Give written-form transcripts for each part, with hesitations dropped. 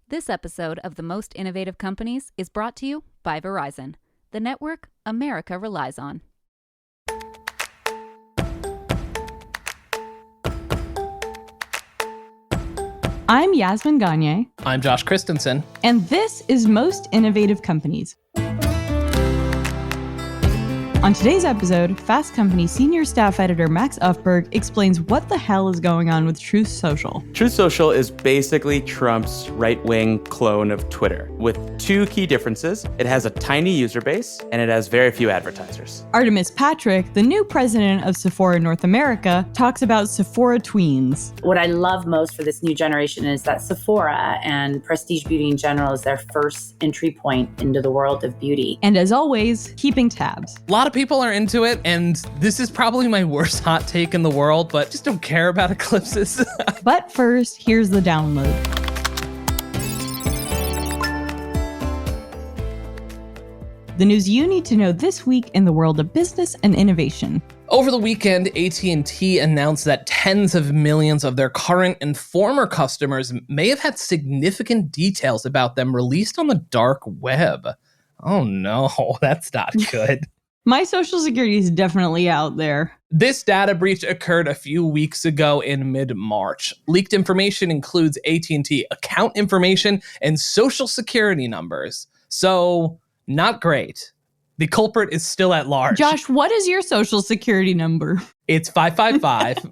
This episode of The Most Innovative Companies is brought to you by Verizon, the network America relies on. I'm Yasmin Gagne. I'm Josh Christensen. And this is Most Innovative Companies. On today's episode, Fast Company senior staff editor Max Ufberg explains what the hell is going on with Truth Social. Truth Social is basically Trump's right-wing clone of Twitter, with two key differences. It has a tiny user base, and it has very few advertisers. Artemis Patrick, the new president of Sephora North America, talks about Sephora Tweens. What I love most for this new generation is that Sephora and prestige beauty in general is their first entry point into the world of beauty. And as always, keeping tabs. A lot of people are into it, and this is probably my worst hot take in the world, but just don't care about eclipses. But first, here's the download. The news you need to know this week in the world of business and innovation. Over the weekend, AT&T announced that tens of millions of their current and former customers may have had significant details about them released on the dark web. Oh no, that's not good. My social security is definitely out there. This data breach occurred a few weeks ago in mid-March. Leaked information includes AT&T account information and social security numbers. So, not great. The culprit is still at large. Josh, what is your social security number? It's 555.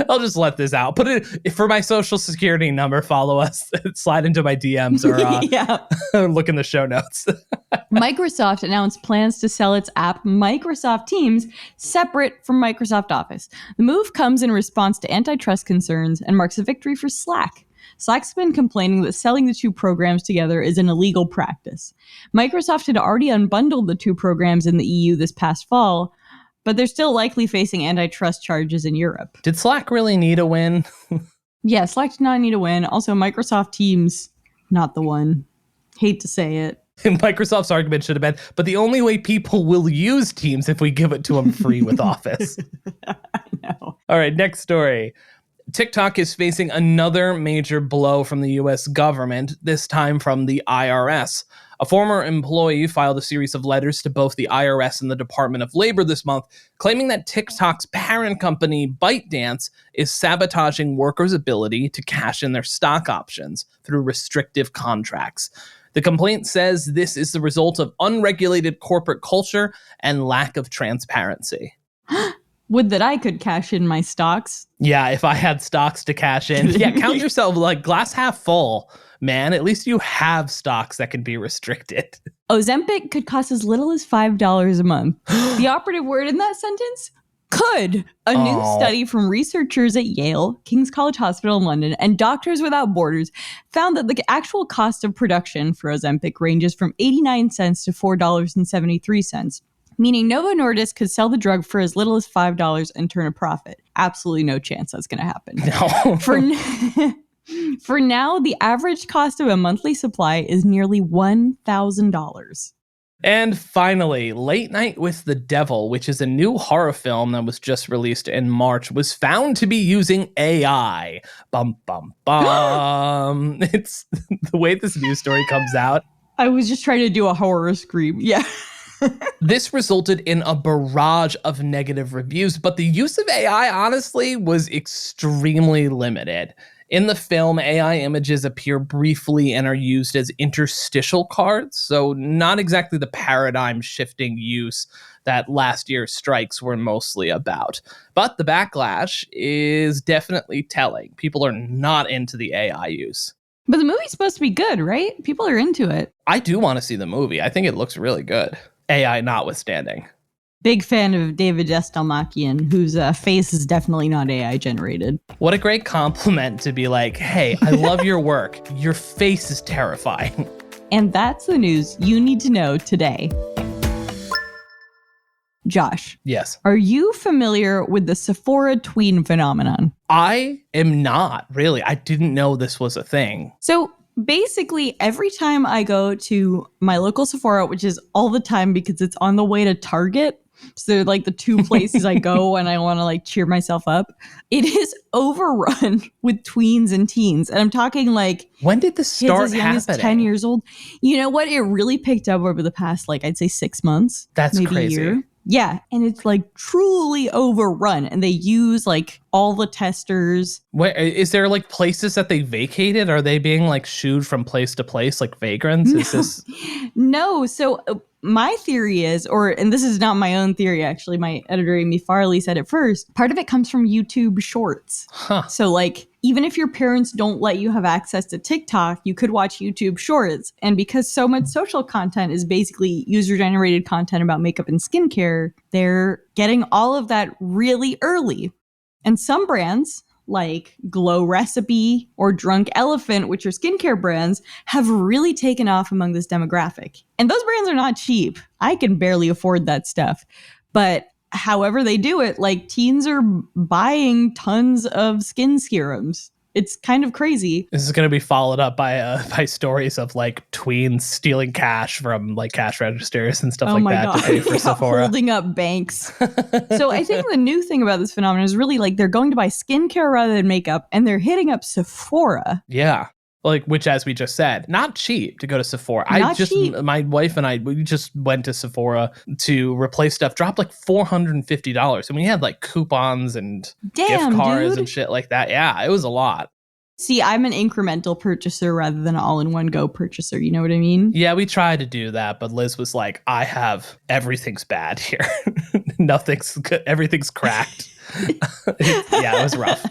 I'll just let this out. Put it for my social security number. Follow us. Slide into my DMs or look in the show notes. Microsoft announced plans to sell its app Microsoft Teams separate from Microsoft Office. The move comes in response to antitrust concerns and marks a victory for Slack. Slack's been complaining that selling the two programs together is an illegal practice. Microsoft had already unbundled the two programs in the EU this past fall, but they're still likely facing antitrust charges in Europe. Did Slack really need a win? Yeah, Slack did not need a win. Also, Microsoft Teams, not the one. Hate to say it. Microsoft's argument should have been, but the only way people will use Teams if we give it to them free with Office. I know. All right, next story. TikTok is facing another major blow from the U.S. government, this time from the IRS. A former employee filed a series of letters to both the IRS and the Department of Labor this month, claiming that TikTok's parent company, ByteDance, is sabotaging workers' ability to cash in their stock options through restrictive contracts. The complaint says this is the result of unregulated corporate culture and lack of transparency. Would that I could cash in my stocks. Yeah, if I had stocks to cash in. Yeah, count yourself like glass half full, man. At least you have stocks that can be restricted. Ozempic could cost as little as $5 a month. The operative word in that sentence? Could. A new study from researchers at Yale, King's College Hospital in London, and Doctors Without Borders found that the actual cost of production for Ozempic ranges from 89 cents to $4.73. Meaning Novo Nordisk could sell the drug for as little as $5 and turn a profit. Absolutely no chance that's going to happen. No. For now, the average cost of a monthly supply is nearly $1,000. And finally, Late Night with the Devil, which is a new horror film that was just released in March, was found to be using AI. Bum, bum, bum. It's the way this news story comes out. I was just trying to do a horror scream. Yeah. This resulted in a barrage of negative reviews, but the use of AI, honestly, was extremely limited. In the film, AI images appear briefly and are used as interstitial cards, so not exactly the paradigm-shifting use that last year's strikes were mostly about. But the backlash is definitely telling. People are not into the AI use. But the movie's supposed to be good, right? People are into it. I do want to see the movie. I think it looks really good. AI notwithstanding. Big fan of David Destalmachian, whose face is definitely not AI generated. What a great compliment to be like, hey, I love your work. Your face is terrifying. And that's the news you need to know today. Josh. Yes. Are you familiar with the Sephora tween phenomenon? I am not, really. I didn't know this was a thing. So basically, every time I go to my local Sephora, which is all the time because it's on the way to Target, So they're like the two places I go when I want to like cheer myself up. It is overrun with tweens and teens. And I'm talking like When did this kids start as young happening? as 10 years old. You know what? It really picked up over the past, like, I'd say 6 months. That's maybe crazy. A year. Yeah. And it's like truly overrun. And they use like all the testers. Wait, is there like places that they vacated? Are they being like shooed from place to place like vagrants? Is this No. So my theory is, and this is not my own theory, actually, my editor, Amy Farley, said it first. Part of it comes from YouTube Shorts. Huh. So like, even if your parents don't let you have access to TikTok, you could watch YouTube Shorts. And because so much social content is basically user-generated content about makeup and skincare, they're getting all of that really early. And some brands, like Glow Recipe or Drunk Elephant, which are skincare brands, have really taken off among this demographic. And those brands are not cheap. I can barely afford that stuff. But however they do it, like teens are buying tons of skin serums. It's kind of crazy. This is going to be followed up by stories of like tweens stealing cash from like cash registers and stuff like that to pay for Sephora. Holding up banks. So I think the new thing about this phenomenon is really like they're going to buy skincare rather than makeup, and they're hitting up Sephora. Yeah. Like, which, as we just said, not cheap to go to Sephora. Cheap. My wife and I, we just went to Sephora to replace stuff, dropped like $450. And we had like coupons and gift cards and shit like that. Yeah, it was a lot. See, I'm an incremental purchaser rather than an all-in-one-go purchaser. You know what I mean? Yeah, we tried to do that, but Liz was like, everything's bad here. Nothing's good. Everything's cracked. Yeah, it was rough.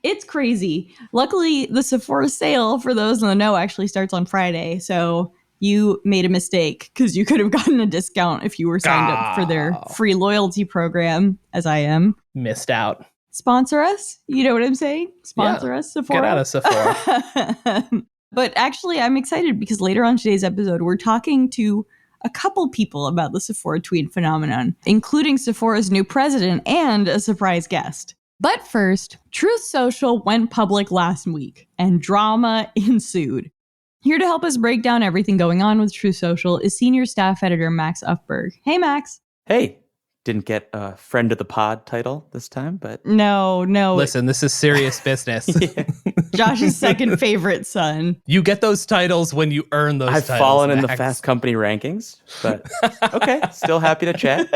It's crazy. Luckily, the Sephora sale, for those in the know, actually starts on Friday. So you made a mistake because you could have gotten a discount if you were signed up for their free loyalty program, as I am. Missed out. Sponsor us. You know what I'm saying? Sponsor us, Sephora. Get out of Sephora. But actually, I'm excited because later on today's episode, we're talking to a couple people about the Sephora tween phenomenon, including Sephora's new president and a surprise guest. But first, Truth Social went public last week, and drama ensued. Here to help us break down everything going on with Truth Social is senior staff editor Max Ufberg. Hey, Max. Hey. Didn't get a friend of the pod title this time, but... No. Listen, this is serious business. Yeah. Josh's second favorite son. You get those titles when you earn those titles. I've fallen in the Fast Company rankings, but okay, still happy to chat.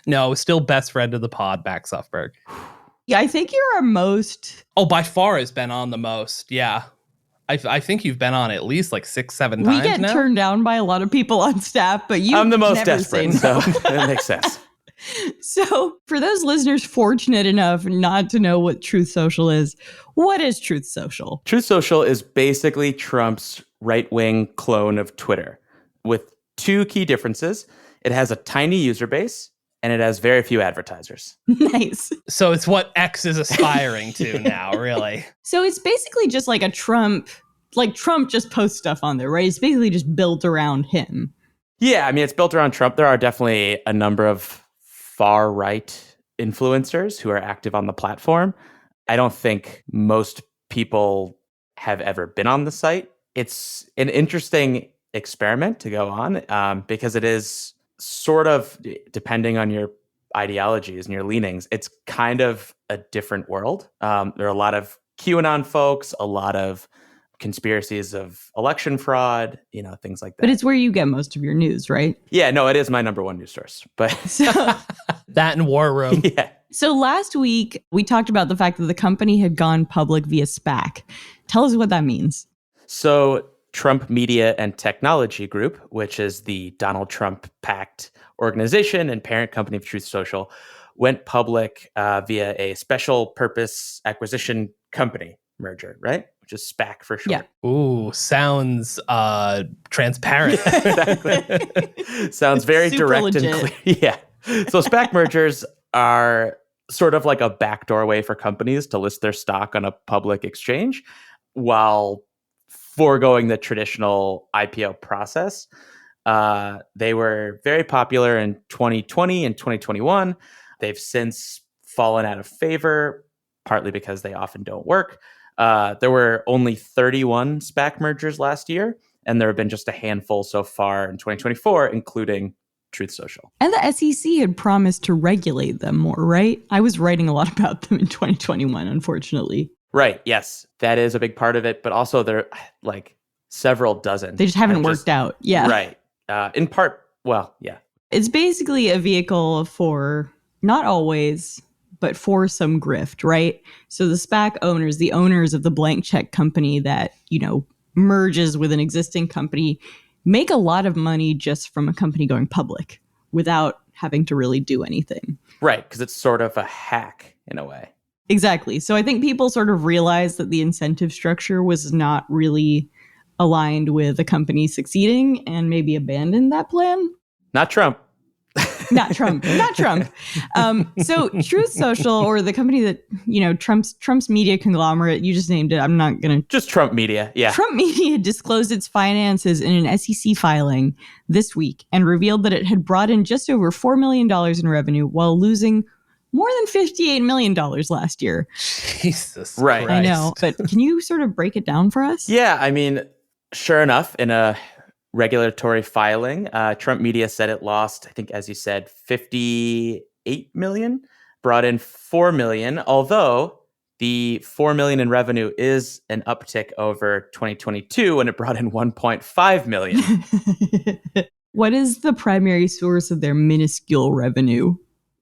No, still best friend of the pod, Max Ufberg. Yeah, I think you're our most... Oh, by far has been on the most, yeah. I think you've been on at least like 6-7 times now. We get turned down by a lot of people on staff, but you I'm the most never desperate, say no. so that makes sense. So for those listeners fortunate enough not to know what Truth Social is, what is Truth Social? Truth Social is basically Trump's right-wing clone of Twitter with two key differences. It has a tiny user base, and it has very few advertisers. Nice. So it's what X is aspiring to now, really. So it's basically just like a Trump just posts stuff on there, right? It's basically just built around him. Yeah, I mean, it's built around Trump. There are definitely a number of far-right influencers who are active on the platform. I don't think most people have ever been on the site. It's an interesting experiment to go on because it is sort of, depending on your ideologies and your leanings, it's kind of a different world. There are a lot of QAnon folks, a lot of conspiracies of election fraud, things like that. But it's where you get most of your news, right? Yeah, no, it is my number one news source. But So, That and War Room. yeah. so last week, we talked about the fact that the company had gone public via SPAC. Tell us what that means. So Trump Media and Technology Group, which is the Donald Trump-packed organization and parent company of Truth Social, went public via a special purpose acquisition company merger, right? Which is SPAC for short. Yeah. Ooh, sounds transparent. Exactly. Sounds very Super direct legit. and clear. Yeah. So SPAC mergers are sort of like a backdoor way for companies to list their stock on a public exchange while foregoing the traditional IPO process. They were very popular in 2020 and 2021. They've since fallen out of favor, partly because they often don't work. There were only 31 SPAC mergers last year, and there have been just a handful so far in 2024, including Truth Social. And the SEC had promised to regulate them more, right? I was writing a lot about them in 2021, unfortunately. Right. Yes, that is a big part of it. But also there are like several dozen. They just haven't worked out. Yeah. Right. In part, well, yeah. It's basically a vehicle for, not always, but for some grift, right? So the SPAC owners, the owners of the blank check company that, merges with an existing company, make a lot of money just from a company going public without having to really do anything. Right, because it's sort of a hack in a way. Exactly. So I think people sort of realized that the incentive structure was not really aligned with the company succeeding and maybe abandoned that plan. Not Trump. Not Trump. So Truth Social, or the company that, Trump's media conglomerate, you just named it. I'm not going to. Just Trump Media. Yeah. Trump Media disclosed its finances in an SEC filing this week and revealed that it had brought in just over $4 million in revenue while losing more than $58 million last year. Jesus right. Christ. I know. But can you sort of break it down for us? Yeah. I mean, sure enough, in a regulatory filing, Trump Media said it lost, I think, as you said, $58 million, brought in $4 million, although the $4 million in revenue is an uptick over 2022 when it brought in $1.5 million. What is the primary source of their minuscule revenue?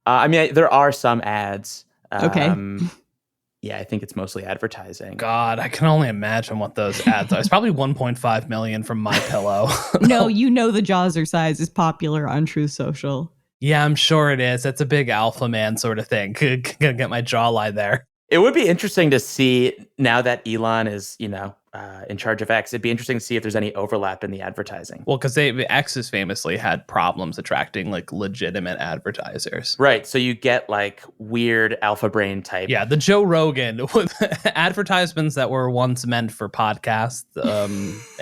There are some ads. Okay. Yeah, I think it's mostly advertising. God, I can only imagine what those ads are. It's probably 1.5 million from My Pillow. No, the Jazzercise is popular on Truth Social. Yeah, I'm sure it is. It's a big alpha man sort of thing. Gonna get my jawline there. It would be interesting to see, now that Elon is, in charge of X, it'd be interesting to see if there's any overlap in the advertising. Well, because X has famously had problems attracting like legitimate advertisers. Right. So you get like weird alpha brain type. Yeah, the Joe Rogan with advertisements that were once meant for podcasts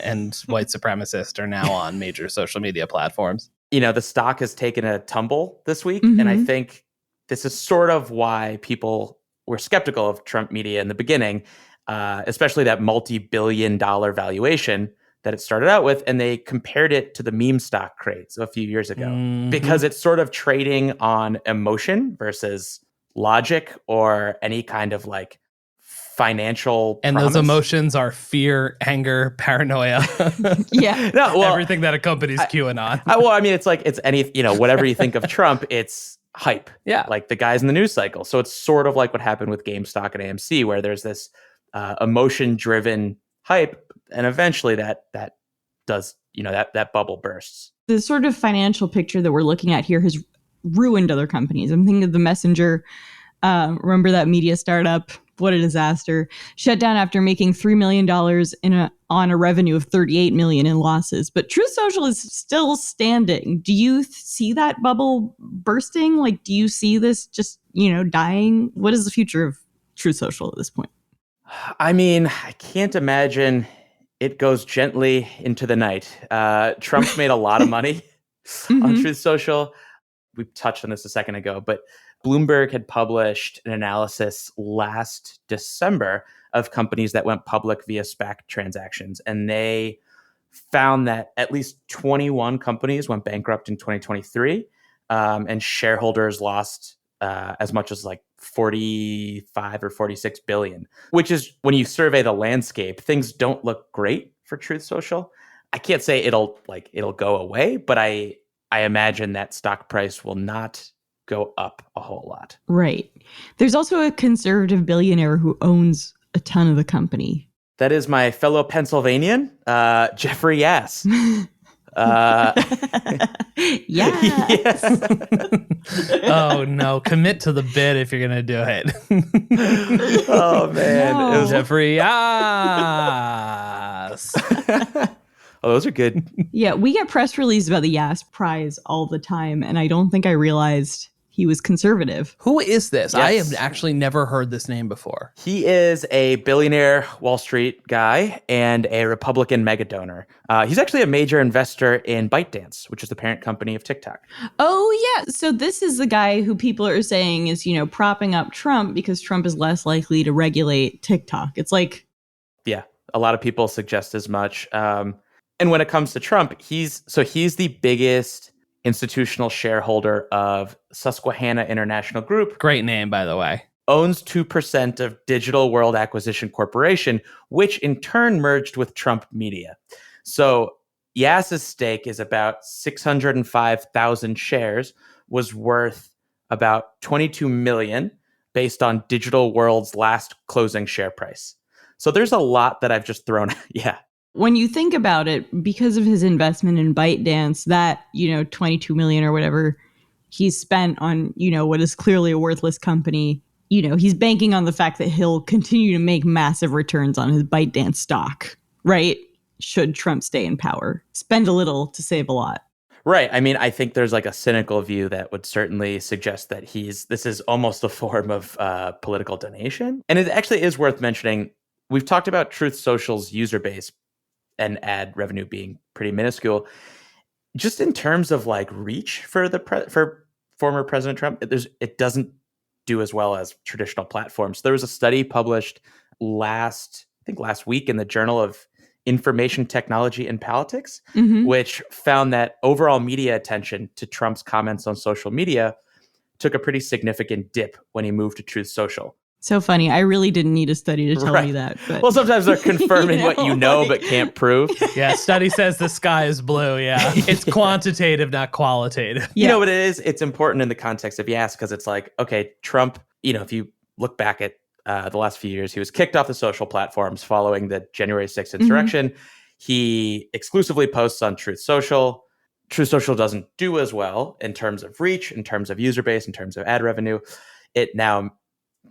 and white supremacists are now on major social media platforms. The stock has taken a tumble this week. And I think this is sort of why people were skeptical of Trump Media in the beginning. Especially that multi-billion-dollar valuation that it started out with, and they compared it to the meme stock craze a few years ago because it's sort of trading on emotion versus logic or any kind of like financial and promise. Those emotions are fear, anger, paranoia. Yeah. No, well, everything that accompanies QAnon. It's any, whatever you think of Trump, it's hype. Yeah. Like the guys in the news cycle. So it's sort of like what happened with GameStop and AMC, where there's this emotion-driven hype, and eventually that does, that bubble bursts. The sort of financial picture that we're looking at here has ruined other companies. I'm thinking of The Messenger. Remember that media startup? What a disaster. Shut down after making $3 million on a revenue of $38 million in losses. But Truth Social is still standing. Do you see that bubble bursting? Like, do you see this just, dying? What is the future of Truth Social at this point? I mean, I can't imagine it goes gently into the night. Trump's made a lot of money on Truth Social. We touched on this a second ago, but Bloomberg had published an analysis last December of companies that went public via SPAC transactions. And they found that at least 21 companies went bankrupt in 2023, and shareholders lost as much as like 45 or 46 billion, which is, when you survey the landscape, things don't look great for Truth Social. I can't say it'll go away, but I imagine that stock price will not go up a whole lot. Right. There's also a conservative billionaire who owns a ton of the company. That is my fellow Pennsylvanian, Jeffrey Yass. Yeah. Yes. Oh no, commit to the bit if you're gonna do it. Oh man, No. It was Jeffrey. Yes. Oh, those are good. Yeah, we get press releases about the Yass Prize all the time, and I don't think I realized he was conservative. Who is this? Yes. I have actually never heard this name before. He is a billionaire Wall Street guy and a Republican mega donor. He's actually a major investor in ByteDance, which is the parent company of TikTok. Oh, yeah. So this is the guy who people are saying is, propping up Trump because Trump is less likely to regulate TikTok. It's like... Yeah, a lot of people suggest as much. And when it comes to Trump, he's the biggest institutional shareholder of Susquehanna International Group, Great name, by the way. owns 2% of Digital World Acquisition Corporation, which in turn merged with Trump Media. So Yass's stake is about 605,000 shares, was worth about 22 million based on Digital World's last closing share price. So there's a lot that I've just thrown. Yeah. When you think about it, because of his investment in ByteDance, that, 22 million or whatever he's spent on, what is clearly a worthless company, he's banking on the fact that he'll continue to make massive returns on his ByteDance stock, right? Should Trump stay in power. Spend a little to save a lot. Right. I mean, I think there's like a cynical view that would certainly suggest that this is almost a form of political donation. And it actually is worth mentioning. We've talked about Truth Social's user base and ad revenue being pretty minuscule. Just in terms of like reach for for former President Trump, it doesn't do as well as traditional platforms. There was a study published last week in the Journal of Information Technology and Politics, which found that overall media attention to Trump's comments on social media took a pretty significant dip when he moved to Truth Social. So funny. I really didn't need a study to tell me that. But well, sometimes they're confirming what you know but can't prove. Yeah, study says the sky is blue. Yeah, it's quantitative, not qualitative. You know what it is? It's important in the context of Yass because it's like, okay, Trump, if you look back at the last few years, he was kicked off the social platforms following the January 6th insurrection. He exclusively posts on Truth Social. Truth Social doesn't do as well in terms of reach, in terms of user base, in terms of ad revenue. It now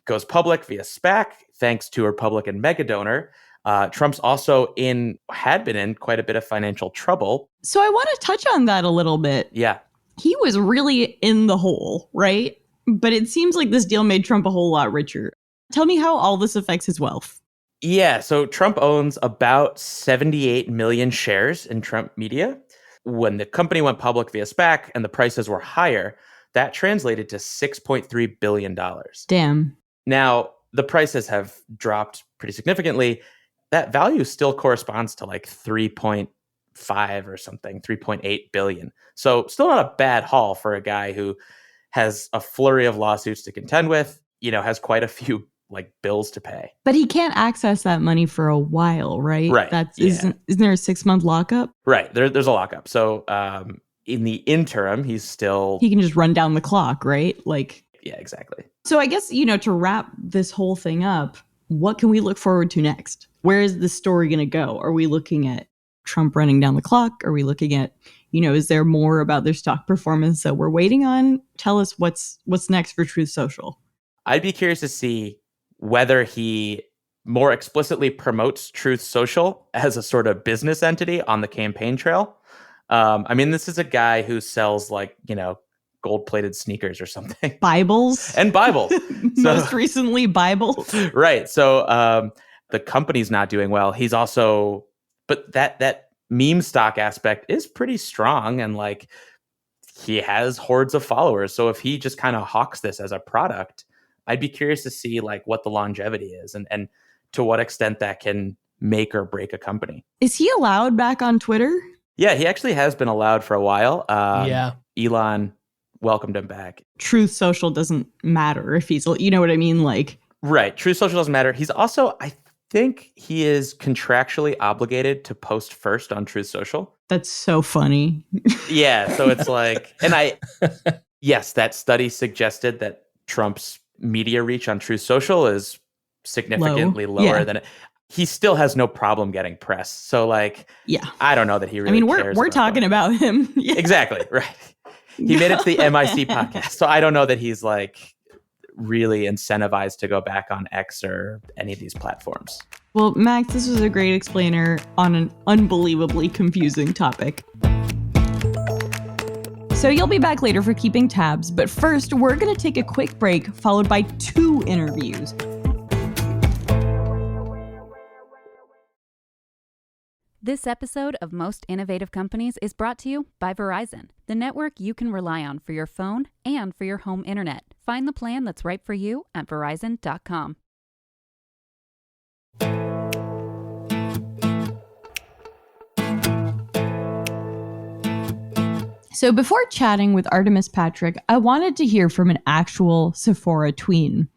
goes public via SPAC, thanks to a Republican mega donor. Trump's also had been in quite a bit of financial trouble. So I want to touch on that a little bit. Yeah. He was really in the hole, right? But it seems like this deal made Trump a whole lot richer. Tell me how all this affects his wealth. Yeah, so Trump owns about 78 million shares in Trump Media. When the company went public via SPAC and the prices were higher, that translated to $6.3 billion. Damn. Now, the prices have dropped pretty significantly. That value still corresponds to like 3.5 or something, 3.8 billion. So still not a bad haul for a guy who has a flurry of lawsuits to contend with, has quite a few like bills to pay. But he can't access that money for a while, right? Right. Isn't there a 6-month lockup? Right. There's a lockup. So in the interim, he can just run down the clock, right? Yeah, exactly. So I guess, to wrap this whole thing up, what can we look forward to next? Where is this story going to go? Are we looking at Trump running down the clock? Are we looking at, is there more about their stock performance that we're waiting on? Tell us what's next for Truth Social. I'd be curious to see whether he more explicitly promotes Truth Social as a sort of business entity on the campaign trail. This is a guy who sells gold-plated sneakers or something. Bibles. And Bibles. Most recently, Bibles. Right. So the company's not doing well. He's also, but that meme stock aspect is pretty strong and he has hordes of followers. So if he just kind of hawks this as a product, I'd be curious to see what the longevity is and to what extent that can make or break a company. Is he allowed back on Twitter? Yeah, he actually has been allowed for a while. Elon welcomed him back. Truth Social doesn't matter if he's, you know what I mean? Right. Truth Social doesn't matter. He's also, I think he is contractually obligated to post first on Truth Social. That's so funny. Yeah. So it's yes, that study suggested that Trump's media reach on Truth Social is significantly lower than it. He still has no problem getting press. So I don't know that he really cares. We're talking about him. Yeah. Exactly. Right. He made it to the MIC podcast. So I don't know that he's really incentivized to go back on X or any of these platforms. Well, Max, this was a great explainer on an unbelievably confusing topic. So you'll be back later for keeping tabs, but first we're going to take a quick break followed by 2 interviews. This episode of Most Innovative Companies is brought to you by Verizon, the network you can rely on for your phone and for your home internet. Find the plan that's right for you at Verizon.com. So before chatting with Artemis Patrick, I wanted to hear from an actual Sephora tween.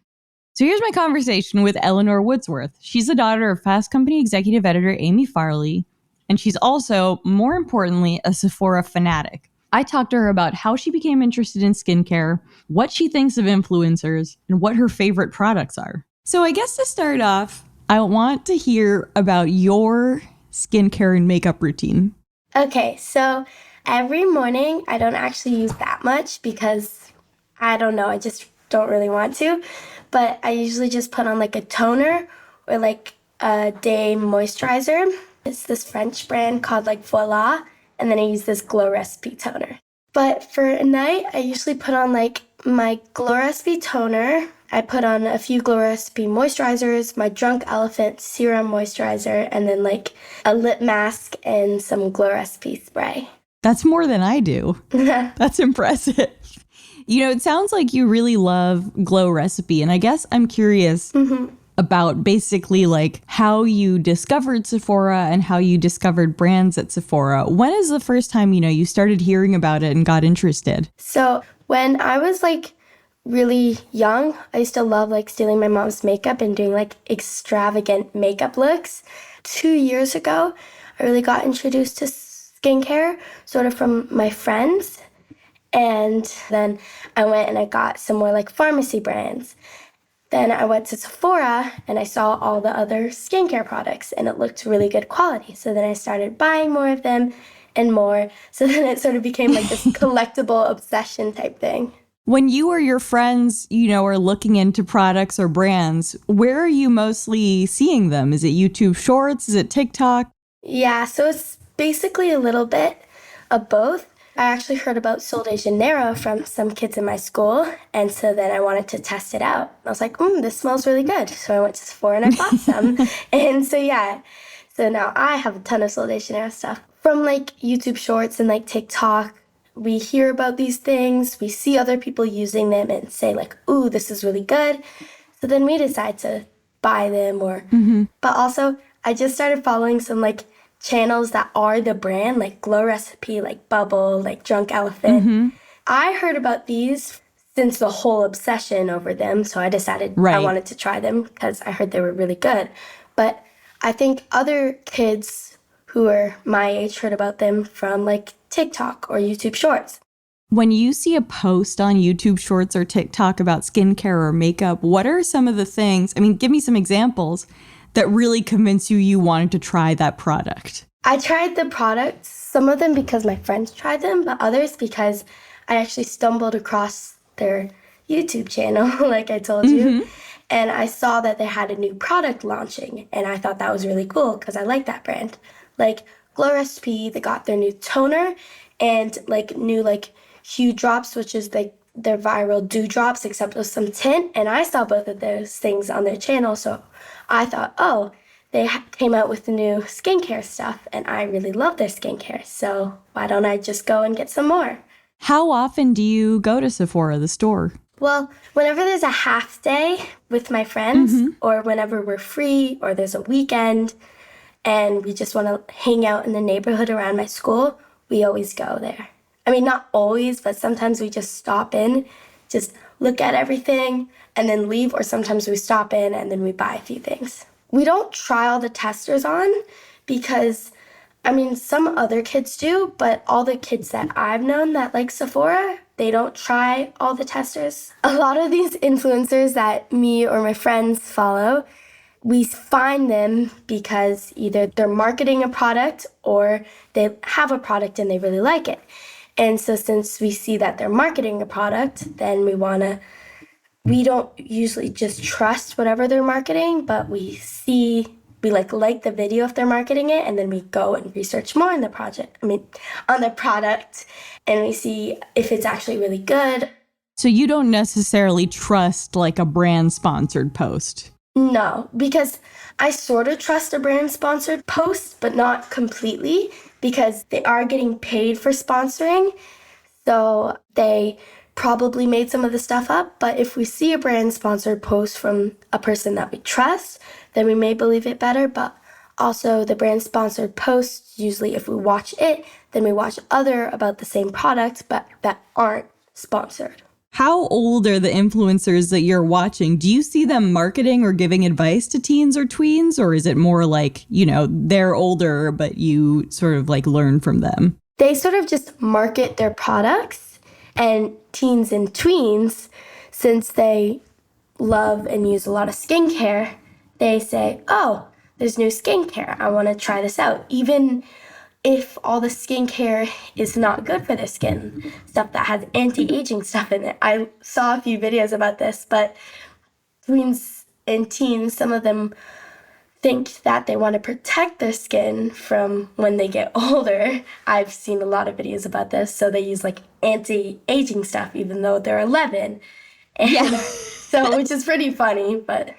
So here's my conversation with Eleanor Woodsworth. She's the daughter of Fast Company executive editor Amy Farley, and she's also, more importantly, a Sephora fanatic. I talked to her about how she became interested in skincare, what she thinks of influencers, and what her favorite products are. So I guess to start off, I want to hear about your skincare and makeup routine. Okay, so every morning I don't actually use that much because I don't know, I just don't really want to. But I usually just put on like a toner or like a day moisturizer. It's this French brand called like Voila, and then I use this Glow Recipe toner. But for a night, I usually put on like my Glow Recipe toner. I put on a few Glow Recipe moisturizers, my Drunk Elephant serum moisturizer, and then like a lip mask and some Glow Recipe spray. That's more than I do. That's impressive. You know, it sounds like you really love Glow Recipe, and I guess I'm curious about basically like how you discovered Sephora and how you discovered brands at Sephora. When is the first time, you started hearing about it and got interested? So when I was like really young, I used to love like stealing my mom's makeup and doing like extravagant makeup looks. 2 years ago, I really got introduced to skincare, sort of from my friends. And then I went and I got some more like pharmacy brands. Then I went to Sephora and I saw all the other skincare products and it looked really good quality. So then I started buying more of them and more. So then it sort of became like this collectible obsession type thing. When you or your friends, are looking into products or brands, where are you mostly seeing them? Is it YouTube Shorts? Is it TikTok? Yeah, so it's basically a little bit of both. I actually heard about Sol de Janeiro from some kids in my school, and so then I wanted to test it out. I was like, this smells really good. So I went to Sephora and I bought some. And so now I have a ton of Sol de Janeiro stuff. From like YouTube Shorts and like TikTok, we hear about these things, we see other people using them and say like, ooh, this is really good. So then we decide to buy them but also I just started following some like channels that are the brand, like Glow Recipe, like Bubble, like Drunk Elephant. I heard about these since the whole obsession over them, so I decided I wanted to try them because I heard they were really good. But I think other kids who are my age heard about them from like TikTok or YouTube Shorts. When you see a post on YouTube Shorts or TikTok about skincare or makeup, what are some of the things, give me some examples, that really convinced you wanted to try that product? I tried the products, some of them because my friends tried them, but others because I actually stumbled across their YouTube channel, like I told you. And I saw that they had a new product launching, and I thought that was really cool because I like that brand. Like Glow Recipe, they got their new toner and like new like Hue Drops, which is like their viral dew drops except with some tint. And I saw both of those things on their channel, so I thought, they came out with the new skincare stuff, and I really love their skincare, so why don't I just go and get some more? How often do you go to Sephora, the store? Well, whenever there's a half day with my friends, or whenever we're free, or there's a weekend, and we just want to hang out in the neighborhood around my school, we always go there. Not always, but sometimes we just stop in, just look at everything, and then leave, or sometimes we stop in and then we buy a few things. We don't try all the testers on because, some other kids do, but all the kids that I've known that like Sephora, they don't try all the testers. A lot of these influencers that me or my friends follow, we find them because either they're marketing a product or they have a product and they really like it. And so since we see that they're marketing a product, then we don't usually just trust whatever they're marketing, but we like the video if they're marketing it, and then we go and research more on the product, and we see if it's actually really good. So you don't necessarily trust like a brand sponsored post? No, because I sort of trust a brand sponsored post, but not completely, because they are getting paid for sponsoring. So they probably made some of the stuff up, but if we see a brand sponsored post from a person that we trust, then we may believe it better. But Also, the brand sponsored posts, usually if we watch it, then we watch other about the same product, but that aren't sponsored. How old are the influencers that you're watching? Do you see them marketing or giving advice to teens or tweens? Or is it more like, they're older, but you sort of like learn from them? They sort of just market their products, and teens and tweens, since they love and use a lot of skincare, they say, oh, there's new skincare. I want to try this out. Even if all the skincare is not good for their skin, stuff that has anti-aging stuff in it. I saw a few videos about this, but tweens and teens, some of them think that they want to protect their skin from when they get older. I've seen a lot of videos about this. So they use like anti-aging stuff, even though they're 11. And so, which is pretty funny, but.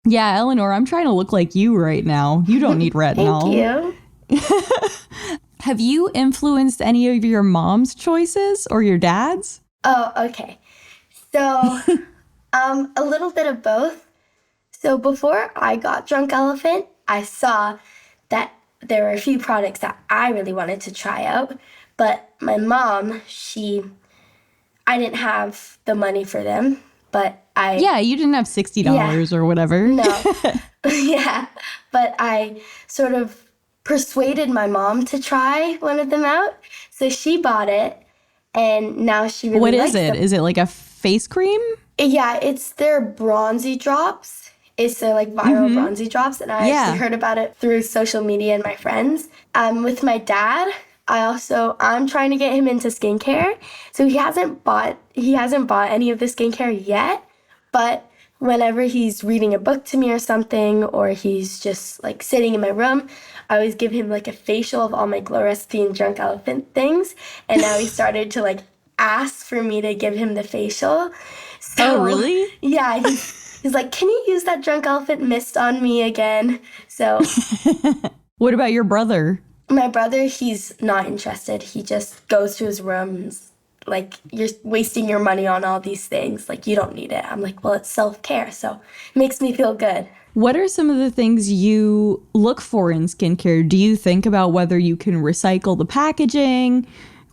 Yeah, Eleanor, I'm trying to look like you right now. You don't need retinol. Thank you. Have you influenced any of your mom's choices or your dad's? Oh, okay. So, a little bit of both. So before I got Drunk Elephant, I saw that there were a few products that I really wanted to try out, but my mom, I didn't have the money for them, but Yeah, you didn't have $60 or whatever. No. Yeah, but I sort of persuaded my mom to try one of them out. So she bought it, and now she really likes What is it? them. Is it like a face cream? Yeah, it's their bronzy drops. It's their like viral bronzy drops, and I actually heard about it through social media and my friends. With my dad, I'm trying to get him into skincare. So he hasn't bought any of the skincare yet, but whenever he's reading a book to me or something, or he's just like sitting in my room, I always give him like a facial of all my Glow Recipe and Drunk Elephant things. And now he started to like ask for me to give him the facial. So, oh, really? Yeah, he's like, can you use that Drunk Elephant mist on me again? So. What about your brother? My brother, he's not interested. He just goes to his room, like, you're wasting your money on all these things. Like, you don't need it. I'm like, well, it's self-care, so it makes me feel good. What are some of the things you look for in skincare? Do you think about whether you can recycle the packaging,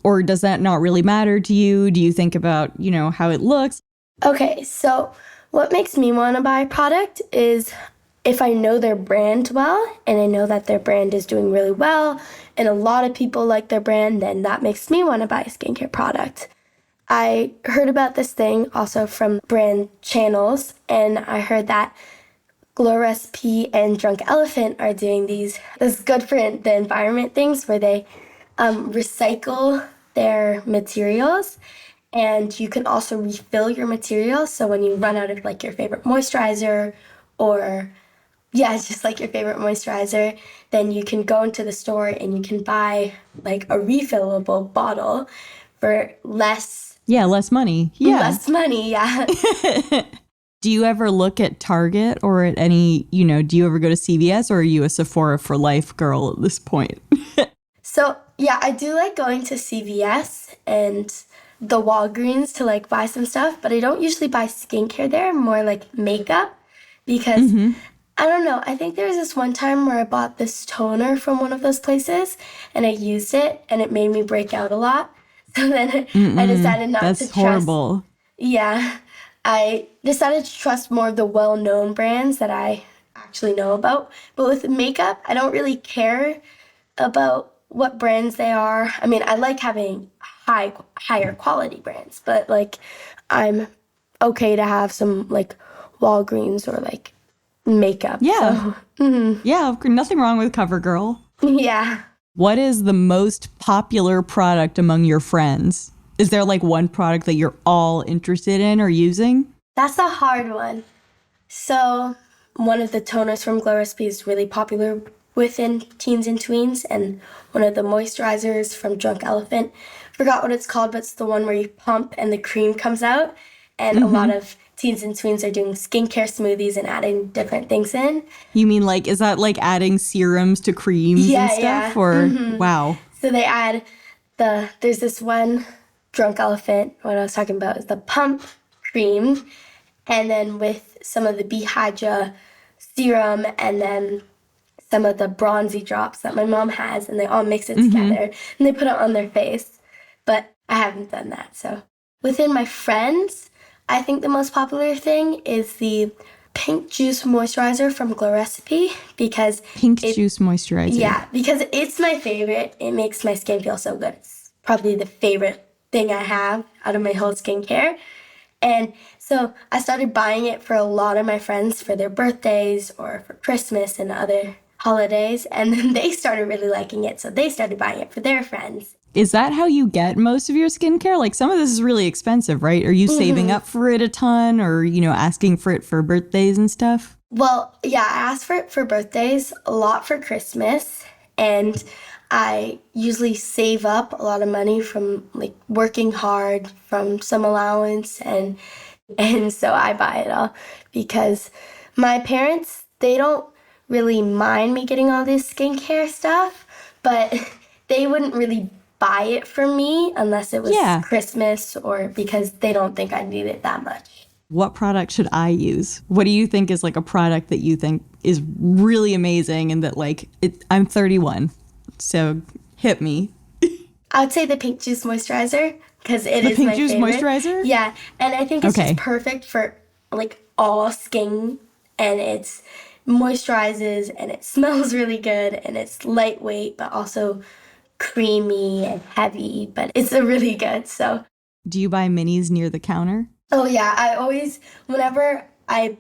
or does that not really matter to you? Do you think about, how it looks? Okay, so what makes me want to buy a product is if I know their brand well, and I know that their brand is doing really well, and a lot of people like their brand, then that makes me want to buy a skincare product. I heard about this thing also from brand channels, and I heard that Glow Recipe and Drunk Elephant are doing this good for the environment things where they recycle their materials, and you can also refill your materials. So when you run out of like your favorite moisturizer, or just like your favorite moisturizer, then you can go into the store and you can buy like a refillable bottle for less. Yeah, less money. Yeah. Less money, yeah. Do you ever look at Target or at any, do you ever go to CVS, or are you a Sephora for life girl at this point? So, yeah, I do like going to CVS and the Walgreens to like buy some stuff, but I don't usually buy skincare there, more like makeup, because I don't know. I think there was this one time where I bought this toner from one of those places and I used it and it made me break out a lot. So then I decided not to trust. That's horrible. Yeah. I decided to trust more of the well-known brands that I actually know about. But with makeup, I don't really care about what brands they are. I mean, I like having higher quality brands, but like I'm okay to have some like Walgreens or like makeup. Yeah. So, Yeah, nothing wrong with CoverGirl. Yeah. What is the most popular product among your friends? Is there like one product that you're all interested in or using? That's a hard one. So one of the toners from Glow Recipe is really popular within teens and tweens, and one of the moisturizers from Drunk Elephant, forgot what it's called, but it's the one where you pump and the cream comes out, and a lot of teens and tweens are doing skincare smoothies and adding different things in. You mean like, is that like adding serums to creams and stuff? Yeah. Or wow. So they add there's this one Drunk Elephant, what I was talking about is the pump cream, and then with some of the Bee Hydra serum, and then some of the bronzy drops that my mom has, and they all mix it together and they put it on their face. But I haven't done that. So within my friends, I think the most popular thing is the pink juice moisturizer from Glow Recipe, because juice moisturizer. Yeah, because it's my favorite. It makes my skin feel so good. It's probably the favorite thing I have out of my whole skincare. And so I started buying it for a lot of my friends for their birthdays or for Christmas and other holidays. And then they started really liking it. So they started buying it for their friends. Is that how you get most of your skincare? Like, some of this is really expensive, right? Are you saving up for it a ton, or, asking for it for birthdays and stuff? Well, yeah, I asked for it for birthdays, a lot for Christmas, and I usually save up a lot of money from working hard, from some allowance, and so I buy it all because my parents, they don't really mind me getting all this skincare stuff, but they wouldn't really buy it for me unless it was Christmas, or because they don't think I need it that much. What product should I use? What do you think is a product that you think is really amazing and that I'm 31, so hit me. I would say the pink juice moisturizer, because it is my favorite. The pink juice moisturizer? Yeah, and I think it's just perfect for all skin, and it moisturizes and it smells really good and it's lightweight but also creamy and heavy, but it's really good. So do you buy minis near the counter? Oh yeah, I always, whenever I'm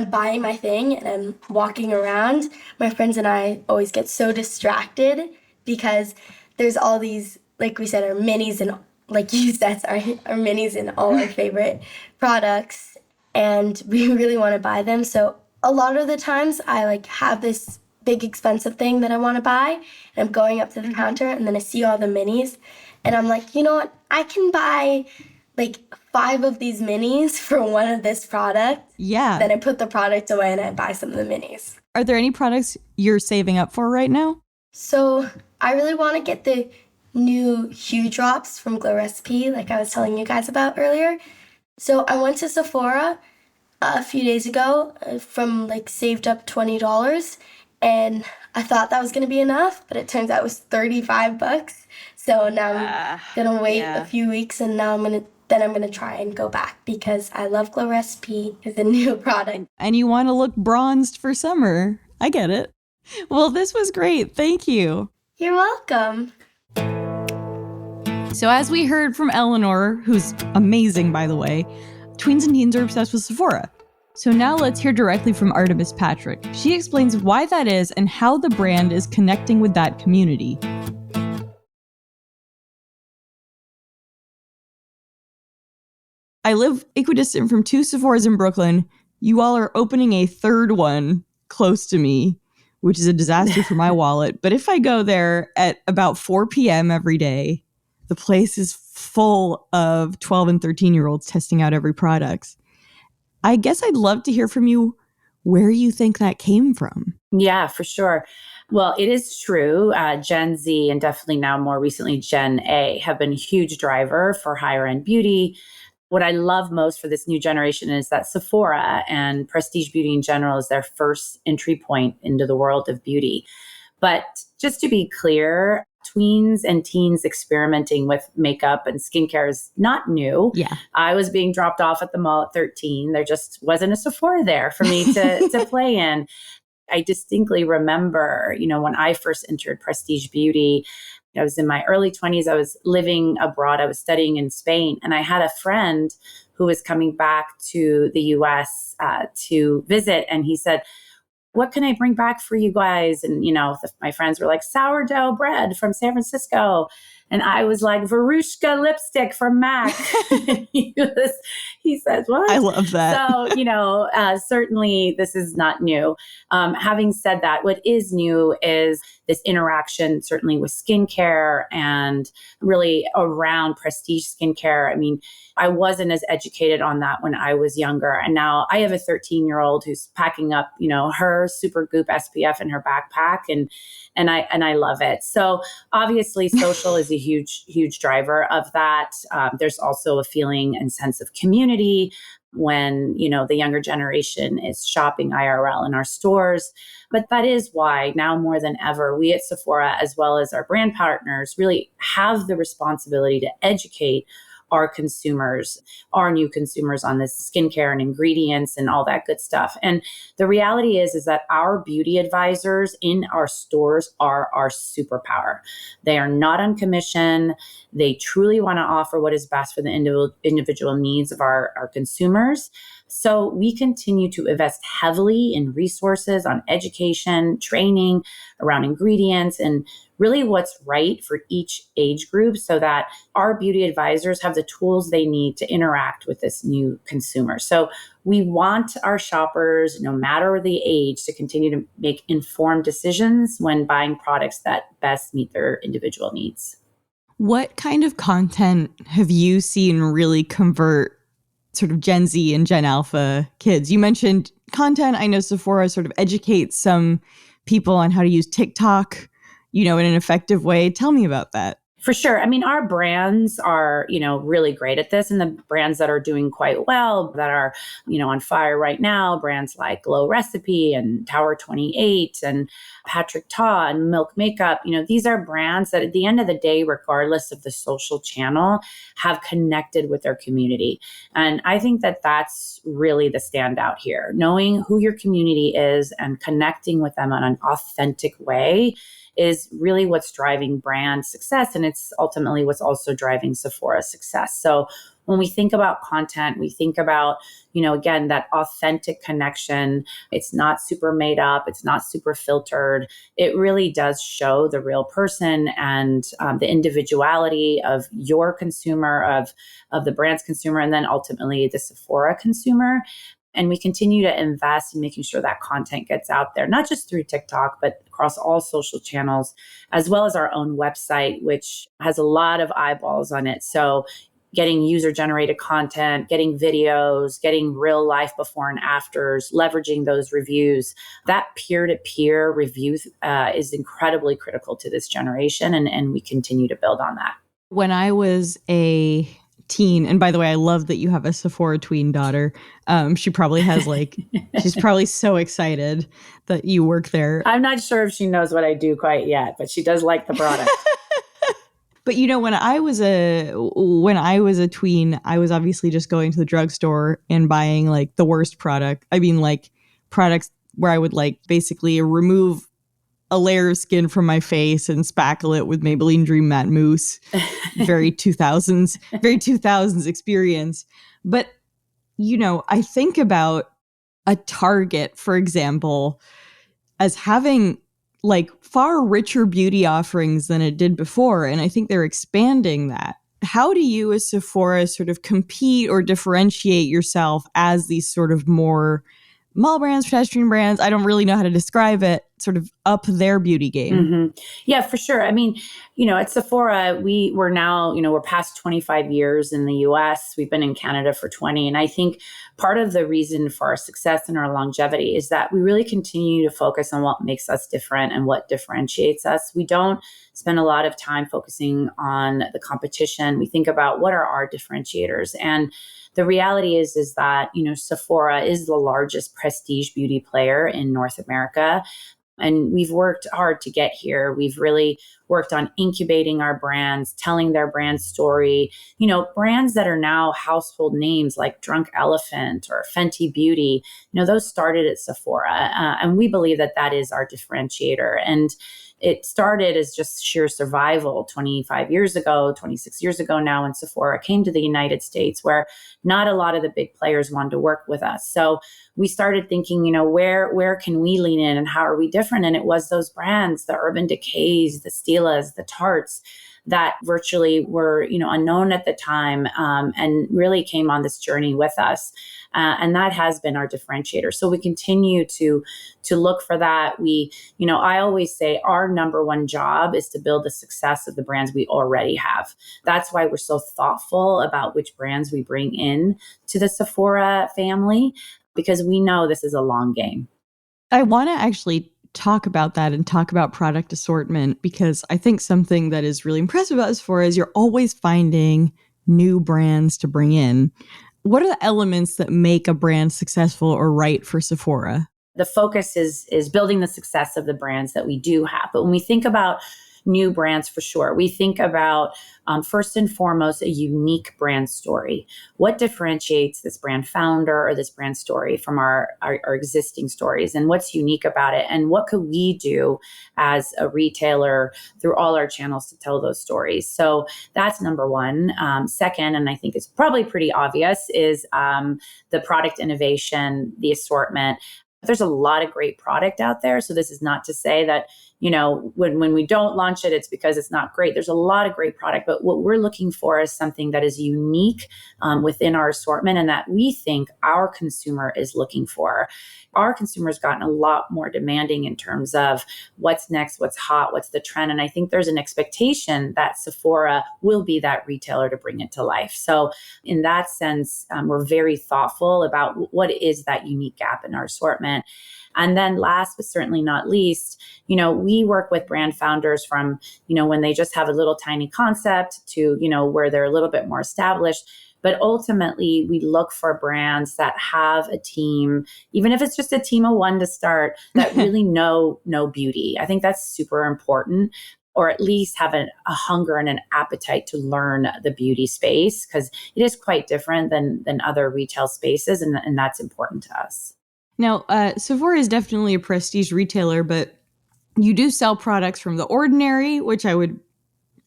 buying my thing and I'm walking around, my friends and I always get so distracted because there's all these, like we said, our minis, and like you said, our minis in all our favorite products, and we really want to buy them. So a lot of the times I have this big expensive thing that I want to buy, and I'm going up to the counter, and then I see all the minis, and I'm like, you know what, I can buy 5 of these minis for one of this product. Yeah. Then I put the product away and I buy some of the minis. Are there any products you're saving up for right now? So I really want to get the new Hue Drops from Glow Recipe, like I was telling you guys about earlier. So I went to Sephora a few days ago from saved up $20, and I thought that was going to be enough, but it turns out it was $35. So now I'm going to wait a few weeks, and now I'm going to try and go back because I love Glow Recipe. It's a new product. And you want to look bronzed for summer. I get it. Well, this was great. Thank you. You're welcome. So as we heard from Eleanor, who's amazing, by the way, tweens and teens are obsessed with Sephora. So now let's hear directly from Artemis Patrick. She explains why that is and how the brand is connecting with that community. I live equidistant from 2 Sephoras in Brooklyn. You all are opening a third one close to me, which is a disaster for my wallet. But if I go there at about 4 p.m. every day, the place is full of 12 and 13-year-olds testing out every product. I guess I'd love to hear from you where you think that came from. Yeah, for sure. Well, it is true. Gen Z and definitely now more recently Gen A have been a huge driver for higher end beauty. What I love most for this new generation is that Sephora and prestige beauty in general is their first entry point into the world of beauty. But just to be clear, tweens and teens experimenting with makeup and skincare is not new. Yeah. I was being dropped off at the mall at 13. There just wasn't a Sephora there for me to play in. I distinctly remember, when I first entered prestige beauty, I was in my early 20s. I was living abroad. I was studying in Spain. And I had a friend who was coming back to the US to visit. And he said, what can I bring back for you guys? And, my friends were like, sourdough bread from San Francisco. And I was like, Verushka lipstick from MAC. He says, what? I love that. So, certainly this is not new. Having said that, what is new is this interaction, certainly with skincare and really around prestige skincare. I mean, I wasn't as educated on that when I was younger. And now I have a 13-year-old who's packing up, her Super Goop SPF in her backpack. And I love it. So obviously social is a huge driver of that. There's also a feeling and sense of community. when, the younger generation is shopping IRL in our stores. But that is why now more than ever, we at Sephora, as well as our brand partners, really have the responsibility to educate our consumers, our new consumers, on this skincare and ingredients and all that good stuff. And the reality is that our beauty advisors in our stores are our superpower. They are not on commission. They truly want to offer what is best for the individual needs of our consumers. So we continue to invest heavily in resources on education, training around ingredients, and really what's right for each age group so that our beauty advisors have the tools they need to interact with this new consumer. So we want our shoppers, no matter the age, to continue to make informed decisions when buying products that best meet their individual needs. What kind of content have you seen really convert sort of Gen Z and Gen Alpha kids? You mentioned content. I know Sephora sort of educates some people on how to use TikTok, in an effective way. Tell me about that. For sure. I mean, our brands are, really great at this, and the brands that are doing quite well, that are, on fire right now, brands like Glow Recipe and Tower 28 and Patrick Ta and Milk Makeup, these are brands that at the end of the day, regardless of the social channel, have connected with their community. And I think that that's really the standout here. Knowing who your community is and connecting with them in an authentic way is really what's driving brand success. And it's ultimately what's also driving Sephora's success. So when we think about content, we think about, again, that authentic connection. It's not super made up. It's not super filtered. It really does show the real person and the individuality of your consumer, of the brand's consumer, and then ultimately the Sephora consumer. And we continue to invest in making sure that content gets out there, not just through TikTok, but across all social channels, as well as our own website, which has a lot of eyeballs on it. So getting user-generated content, getting videos, getting real life before and afters, leveraging those reviews. That peer-to-peer reviews is incredibly critical to this generation, and we continue to build on that. When I was a teen, and by the way, I love that you have a Sephora tween daughter. She probably has she's probably so excited that you work there. I'm not sure if she knows what I do quite yet, but she does like the product. But when I was a tween, I was obviously just going to the drugstore and buying the worst product. I mean, products where I would basically remove a layer of skin from my face and spackle it with Maybelline Dream Matte Mousse. Very 2000s experience. But, I think about a Target, for example, as having far richer beauty offerings than it did before. And I think they're expanding that. How do you as Sephora sort of compete or differentiate yourself as these sort of more mall brands, pedestrian brands, I don't really know how to describe it, sort of up their beauty game? Mm-hmm. Yeah, for sure. I mean, at Sephora, we're now, we're past 25 years in the US. We've been in Canada for 20. And I think part of the reason for our success and our longevity is that we really continue to focus on what makes us different and what differentiates us. We don't spend a lot of time focusing on the competition. We think about what are our differentiators. And the reality is that, Sephora is the largest prestige beauty player in North America. And we've worked hard to get here. We've really worked on incubating our brands, telling their brand story, brands that are now household names like Drunk Elephant or Fenty Beauty, those started at Sephora. And we believe that that is our differentiator. And it started as just sheer survival 25 years ago, 26 years ago now, when Sephora came to the United States, where not a lot of the big players wanted to work with us. So we started thinking, where can we lean in and how are we different? And it was those brands, the Urban Decays, the Stilas, the Tartes, that virtually were, unknown at the time, and really came on this journey with us. And that has been our differentiator. So we continue to look for that. I always say our number one job is to build the success of the brands we already have. That's why we're so thoughtful about which brands we bring in to the Sephora family, because we know this is a long game. I want to actually talk about that and talk about product assortment, because I think something that is really impressive about Sephora is you're always finding new brands to bring in. What are the elements that make a brand successful or right for Sephora? The focus is building the success of the brands that we do have. But when we think about new brands, for sure, we think about first and foremost a unique brand story. What differentiates this brand founder or this brand story from our existing stories, and what's unique about it, and what could we do as a retailer through all our channels to tell those stories? So that's number one. Second, and I think it's probably pretty obvious, is the product innovation, the assortment. There's a lot of great product out there. So this is not to say that, when we don't launch it, it's because it's not great. There's a lot of great product, but what we're looking for is something that is unique within our assortment and that we think our consumer is looking for. Our consumer has gotten a lot more demanding in terms of what's next, what's hot, what's the trend. And I think there's an expectation that Sephora will be that retailer to bring it to life. So in that sense, we're very thoughtful about what is that unique gap in our assortment. And then last, but certainly not least, we work with brand founders from, when they just have a little tiny concept to, where they're a little bit more established. But ultimately, we look for brands that have a team, even if it's just a team of one to start, that really know beauty. I think that's super important, or at least have a hunger and an appetite to learn the beauty space, because it is quite different than other retail spaces, and that's important to us. Now, Sephora is definitely a prestige retailer, but you do sell products from The Ordinary, which I would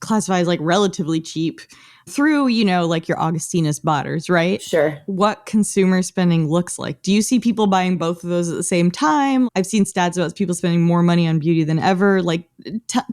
classify as like relatively cheap, through, like your Augustinus Botters, right? Sure. What consumer spending looks like. Do you see people buying both of those at the same time? I've seen stats about people spending more money on beauty than ever. Like,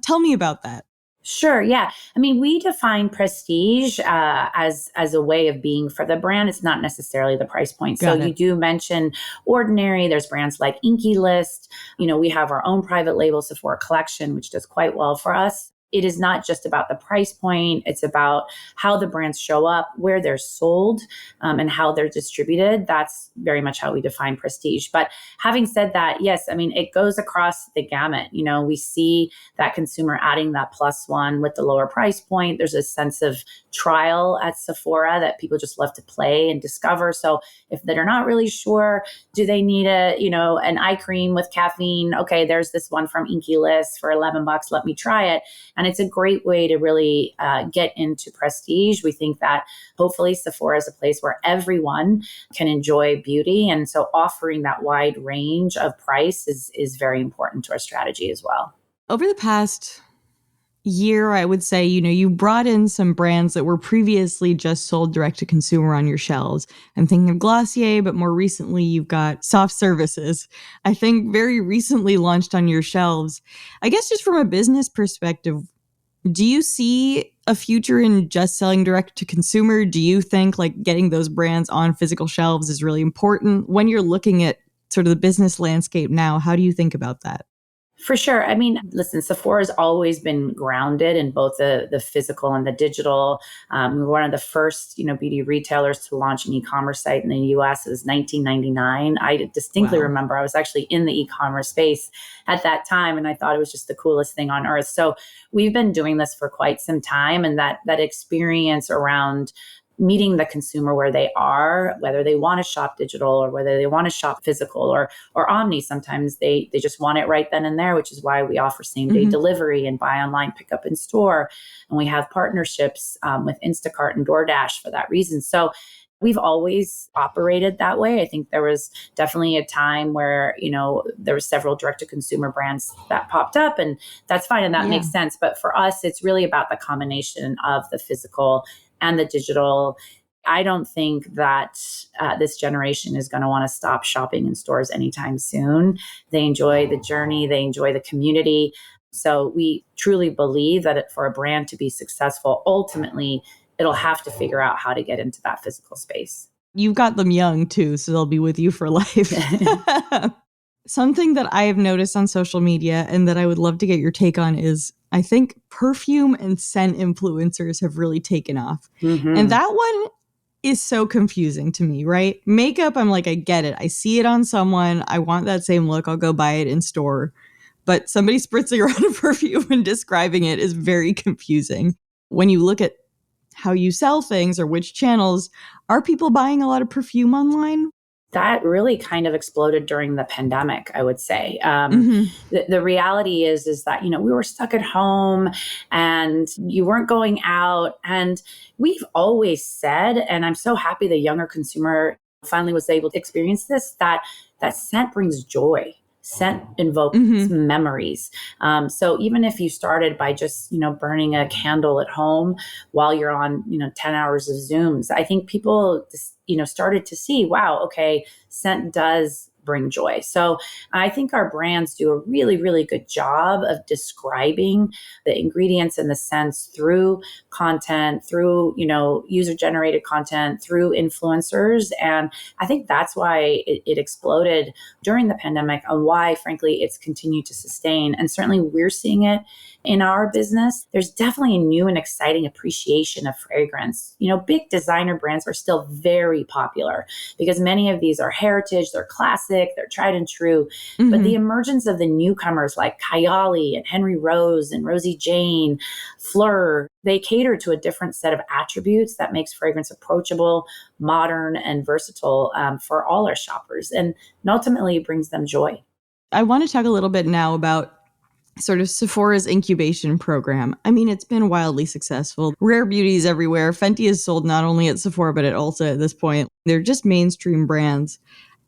tell me about that. Sure. Yeah. I mean, we define prestige as a way of being for the brand. It's not necessarily the price point. So you do mention Ordinary. There's brands like Inky List. We have our own private label Sephora collection, which does quite well for us. It is not just about the price point. It's about how the brands show up, where they're sold, and how they're distributed. That's very much how we define prestige. But having said that, yes, I mean, it goes across the gamut. We see that consumer adding that plus one with the lower price point. There's a sense of trial at Sephora that people just love to play and discover. So if they're not really sure, do they need an eye cream with caffeine? Okay, there's this one from Inky List for $11. Let me try it. And it's a great way to really get into prestige. We think that hopefully Sephora is a place where everyone can enjoy beauty. And so offering that wide range of price is very important to our strategy as well. Over the past year, I would say, you brought in some brands that were previously just sold direct to consumer on your shelves. I'm thinking of Glossier, but more recently you've got Soft Services. I think very recently launched on your shelves. I guess just from a business perspective, do you see a future in just selling direct to consumer? Do you think like getting those brands on physical shelves is really important? When you're looking at sort of the business landscape now, how do you think about that? For sure. I mean, listen, Sephora has always been grounded in both the physical and the digital. We were one of the first, beauty retailers to launch an e-commerce site in the US. It was 1999. I distinctly remember I was actually in the e-commerce space at that time, and I thought it was just the coolest thing on earth. So we've been doing this for quite some time, and that experience around meeting the consumer where they are, whether they want to shop digital or whether they want to shop physical or omni. Sometimes they just want it right then and there, which is why we offer same day delivery and buy online, pick up in store. And we have partnerships with Instacart and DoorDash for that reason. So we've always operated that way. I think there was definitely a time where, there were several direct to consumer brands that popped up, and that's fine. And that makes sense. But for us, it's really about the combination of the physical and the digital. I don't think that this generation is going to want to stop shopping in stores anytime soon. They enjoy the journey. They enjoy the community. So we truly believe that for a brand to be successful, ultimately, it'll have to figure out how to get into that physical space. You've got them young too, so they'll be with you for life. Something that I have noticed on social media and that I would love to get your take on is I think perfume and scent influencers have really taken off. And that one is so confusing to me, right? Makeup, I'm like, I get it. I see it on someone. I want that same look. I'll go buy it in store. But somebody spritzing around a perfume and describing it is very confusing. When you look at how you sell things or which channels, Are people buying a lot of perfume online? That really kind of exploded during the pandemic, I would say. The reality is that, we were stuck at home and you weren't going out. And we've always said, and I'm so happy the younger consumer finally was able to experience this, that scent brings joy. Scent invokes memories. So even if you started by just, burning a candle at home while you're on, 10 hours of Zooms, I think people, started to see, wow, okay, scent does bring joy. So I think our brands do a really, really good job of describing the ingredients and the scents through content, through, user generated content, through influencers. And I think that's why it exploded during the pandemic and why, frankly, it's continued to sustain. And certainly we're seeing it in our business. There's definitely a new and exciting appreciation of fragrance. Big designer brands are still very popular because many of these are heritage, they're classic, they're tried and true. But the emergence of the newcomers like Kayali and Henry Rose and Rosie Jane, Fleur, they cater to a different set of attributes that makes fragrance approachable, modern, and versatile for all our shoppers. And ultimately, it brings them joy. I want to talk a little bit now about sort of Sephora's incubation program. I mean, it's been wildly successful. Rare beauties everywhere. Fenty is sold not only at Sephora, but at Ulta at this point. They're just mainstream brands.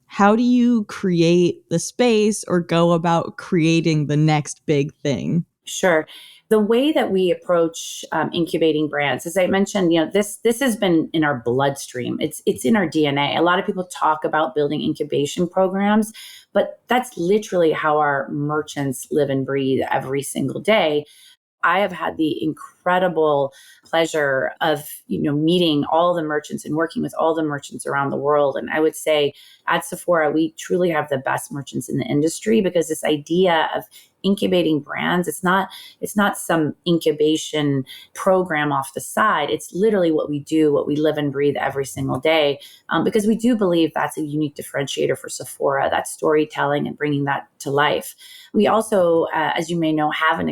How do you create the space or go about creating the next big thing? Sure. The way that we approach incubating brands, as I mentioned, this has been in our bloodstream. It's in our DNA. A lot of people talk about building incubation programs, but that's literally how our merchants live and breathe every single day. I have had the incredible pleasure of, meeting all the merchants and working with all the merchants around the world. And I would say at Sephora, we truly have the best merchants in the industry because this idea of incubating brands, it's not some incubation program off the side. It's literally what we do, what we live and breathe every single day, because we do believe that's a unique differentiator for Sephora, that storytelling and bringing that to life. We also, as you may know, have an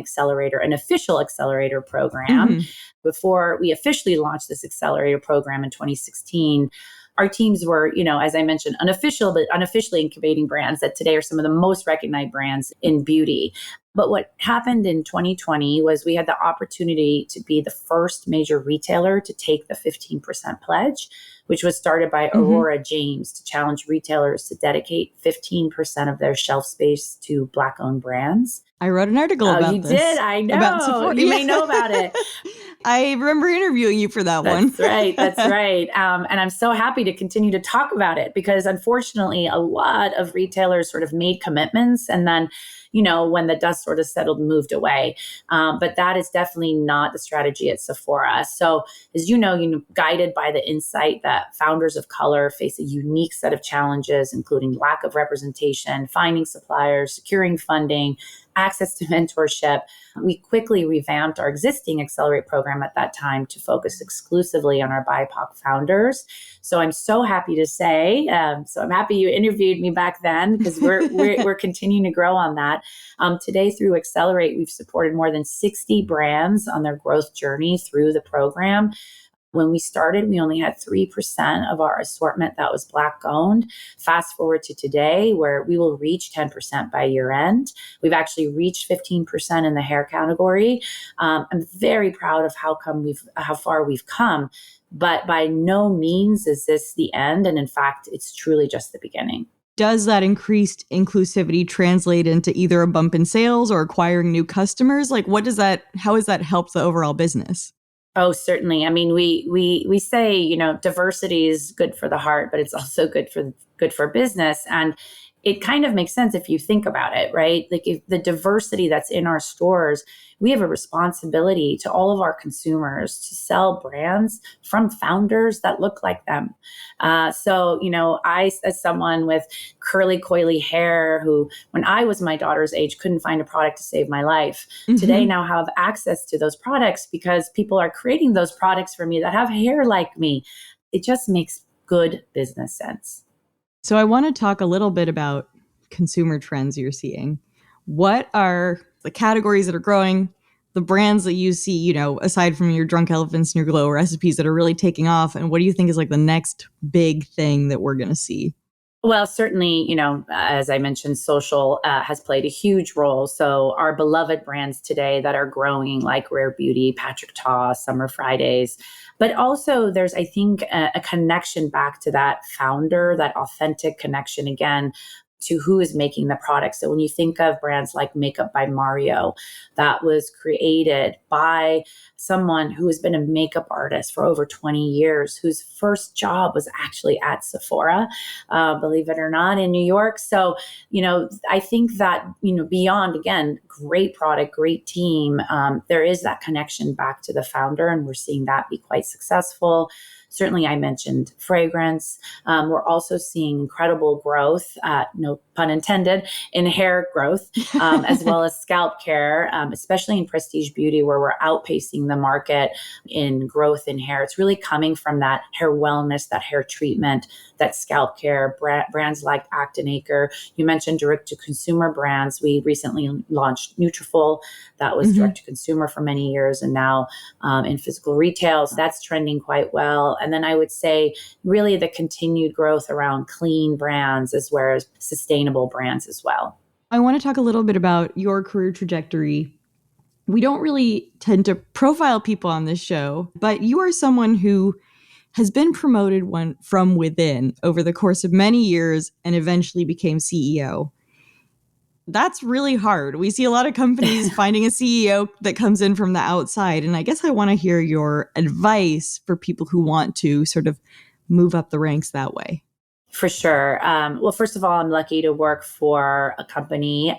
official accelerator program. Before we officially launched this accelerator program in 2016, our teams were, as I mentioned, unofficial, but unofficially incubating brands that today are some of the most recognized brands in beauty. But what happened in 2020 was we had the opportunity to be the first major retailer to take the 15% pledge, which was started by Aurora James to challenge retailers to dedicate 15% of their shelf space to Black-owned brands. I wrote an article about this. You did? I know. About Sephora. You may know about it. I remember interviewing you for that one. That's right. And I'm so happy to continue to talk about it because unfortunately, a lot of retailers sort of made commitments and then, when the dust sort of settled, moved away. But that is definitely not the strategy at Sephora. So as guided by the insight that founders of color face a unique set of challenges, including lack of representation, finding suppliers, securing funding, access to mentorship, we quickly revamped our existing Accelerate program at that time to focus exclusively on our BIPOC founders. So I'm so happy to say, I'm happy you interviewed me back then because we're continuing to grow on that. Today through Accelerate, we've supported more than 60 brands on their growth journey through the program. When we started, we only had 3% of our assortment that was Black owned. Fast forward to today, where we will reach 10% by year end. We've actually reached 15% in the hair category. I'm very proud of how far we've come, but by no means is this the end. And in fact, it's truly just the beginning. Does that increased inclusivity translate into either a bump in sales or acquiring new customers? Like, how has that helped the overall business? Oh, certainly. I mean, we say, diversity is good for the heart, but it's also good for business. And it kind of makes sense if you think about it, right? Like if the diversity that's in our stores, we have a responsibility to all of our consumers to sell brands from founders that look like them. So, I, as someone with curly, coily hair who, when I was my daughter's age, couldn't find a product to save my life, today now have access to those products because people are creating those products for me that have hair like me. It just makes good business sense. So I want to talk a little bit about consumer trends you're seeing. What are the categories that are growing? the brands that you see, you know, aside from your Drunk Elephants and your Glow recipes that are really taking off? And what do you think is like the next big thing that we're going to see? Well, certainly, you know, as I mentioned, social has played a huge role. So our beloved brands today that are growing, like Rare Beauty, Patrick Ta, Summer Fridays, but also there's, I think, a connection back to that founder, that authentic connection again to who is making the product. So when you think of brands like Makeup by Mario, that was created by someone who has been a makeup artist for over 20 years, whose first job was actually at Sephora, believe it or not, in New York. So, you know, I think that, you know, beyond, again, great product, great team, there is that connection back to the founder, and we're seeing that be quite successful. Certainly, I mentioned fragrance. We're also seeing incredible growth, no pun intended, in hair growth, as well as scalp care, especially in prestige beauty, where we're outpacing the market in growth in hair. It's really coming from that hair wellness, that hair treatment, that scalp care. Brands like Actinaker. You mentioned direct-to-consumer brands. We recently launched Nutrafol. That was direct-to-consumer for many years, and now in physical retail. So that's trending quite well. And then I would say really the continued growth around clean brands as well as sustainable brands as well. I want to talk a little bit about your career trajectory. We don't really tend to profile people on this show, but you are someone who has been promoted from within over the course of many years and eventually became CEO. That's really hard. We see a lot of companies finding a CEO that comes in from the outside. And I guess I want to hear your advice for people who want to sort of move up the ranks that way. For sure. Well, first of all, I'm lucky to work for a company,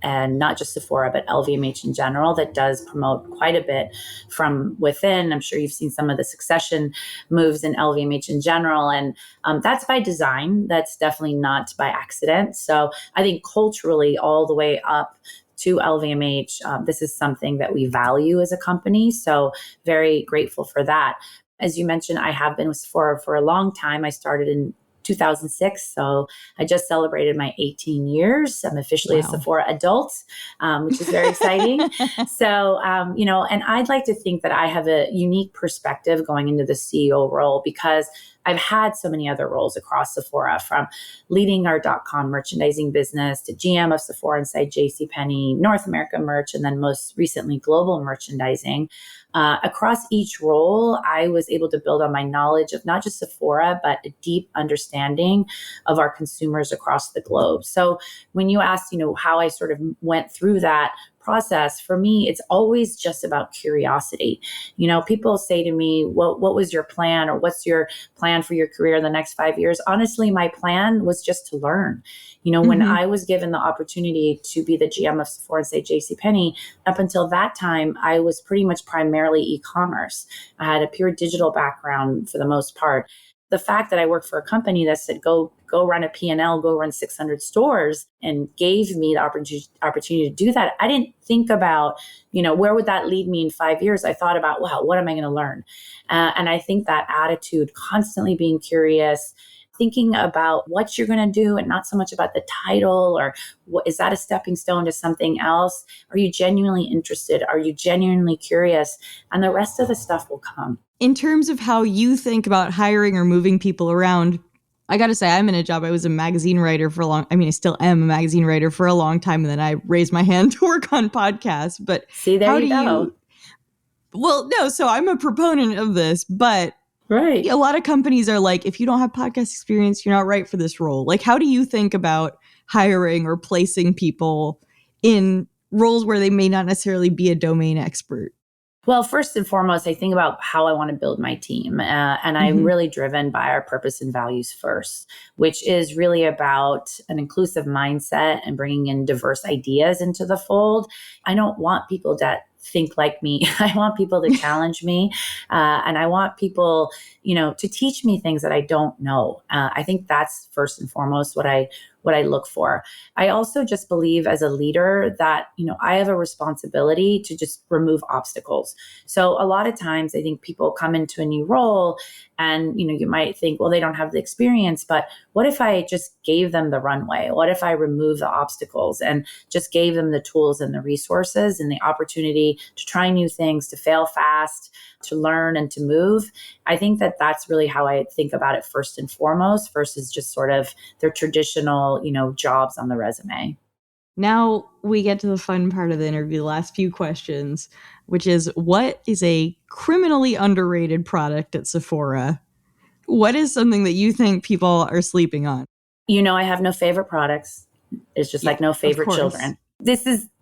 and not just Sephora, but LVMH in general, that does promote quite a bit from within. I'm sure you've seen some of the succession moves in LVMH in general, and that's by design. That's definitely not by accident. So I think culturally, all the way up to LVMH, this is something that we value as a company. So very grateful for that. As you mentioned, I have been with Sephora for a long time. I started in 2006. So I just celebrated my 18 years. I'm officially a Sephora adult, which is very exciting. So, you know, and I'd like to think that I have a unique perspective going into the CEO role because I've had so many other roles across Sephora, from leading our .com merchandising business to GM of Sephora inside JCPenney, North America merch, and then most recently global merchandising. Across each role, I was able to build on my knowledge of not just Sephora, but a deep understanding of our consumers across the globe. So when you asked, you know, how I sort of went through that process, for me, it's always just about curiosity. You know, people say to me, what was your plan, or what's your plan for your career in the next 5 years? Honestly, my plan was just to learn. You know, when I was given the opportunity to be the GM of Sephora and say JCPenney, up until that time, I was pretty much primarily e-commerce. I had a pure digital background for the most part. The fact that I worked for a company that said, go run a P&L, go run 600 stores, and gave me the opportunity to do that, I didn't think about, you know, where would that lead me in 5 years? I thought about, wow, what am I going to learn? And I think that attitude, constantly being curious, thinking about what you're going to do and not so much about the title, or is that a stepping stone to something else? Are you genuinely interested? Are you genuinely curious? And the rest of the stuff will come. In terms of how you think about hiring or moving people around, I got to say, I'm in a job. I was a magazine writer I still am a magazine writer for a long time. And then I raised my hand to work on podcasts. But see, there you go. Well, no, so I'm a proponent of this, but right. A lot of companies are like, if you don't have podcast experience, you're not right for this role. Like, how do you think about hiring or placing people in roles where they may not necessarily be a domain expert? Well, first and foremost, I think about how I want to build my team. And I'm really driven by our purpose and values first, which is really about an inclusive mindset and bringing in diverse ideas into the fold. I don't want people that think like me. I want people to challenge me. And I want people, you know, to teach me things that I don't know. I think that's first and foremost what I what I look for. I also just believe as a leader that, I have a responsibility to just remove obstacles. So a lot of times I think people come into a new role and, you might think, well, they don't have the experience, but what if I just gave them the runway? What if I remove the obstacles and just gave them the tools and the resources and the opportunity to try new things, to fail fast, to learn and to move? I think that that's really how I think about it first and foremost versus just sort of their traditional, jobs on the resume. Now we get to the fun part of the interview, the last few questions, which is, what is a criminally underrated product at Sephora? What is something that you think people are sleeping on? I have no favorite products. It's just like no favorite children.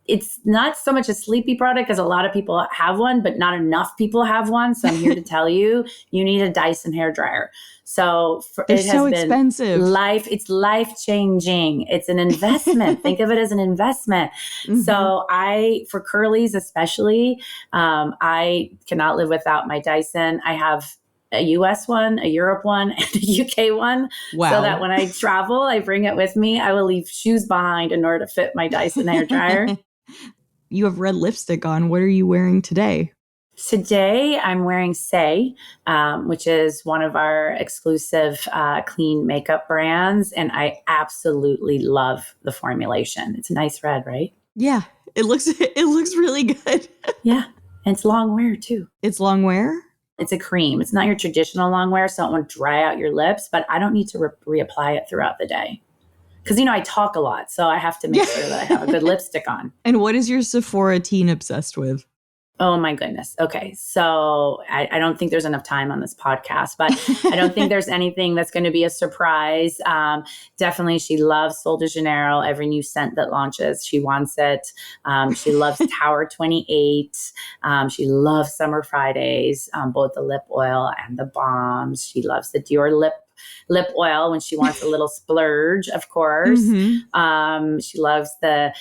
It's not so much a sleepy product because a lot of people have one, but not enough people have one. So I'm here to tell you, you need a Dyson hairdryer. So They're so expensive. It's life-changing. It's an investment. Think of it as an investment. Mm-hmm. So for curlies especially, I cannot live without my Dyson. I have a US one, a Europe one, and a UK one. Wow. So that when I travel, I bring it with me. I will leave shoes behind in order to fit my Dyson hairdryer. You have red lipstick on. What are you wearing today? Today, I'm wearing Say, which is one of our exclusive clean makeup brands. And I absolutely love the formulation. It's a nice red, right? Yeah, it looks really good. Yeah, and it's long wear too. It's long wear? It's a cream. It's not your traditional long wear, so it won't dry out your lips, but I don't need to reapply it throughout the day. Because, I talk a lot, so I have to make sure that I have a good lipstick on. And what is your Sephora teen obsessed with? Oh, my goodness. Okay. So I don't think there's enough time on this podcast, but I don't think there's anything that's going to be a surprise. Definitely, she loves Sol de Janeiro. Every new scent that launches, she wants it. She loves Tower 28. She loves Summer Fridays, both the lip oil and the balms. She loves the Dior lip oil when she wants a little splurge, of course. Mm-hmm. She loves the,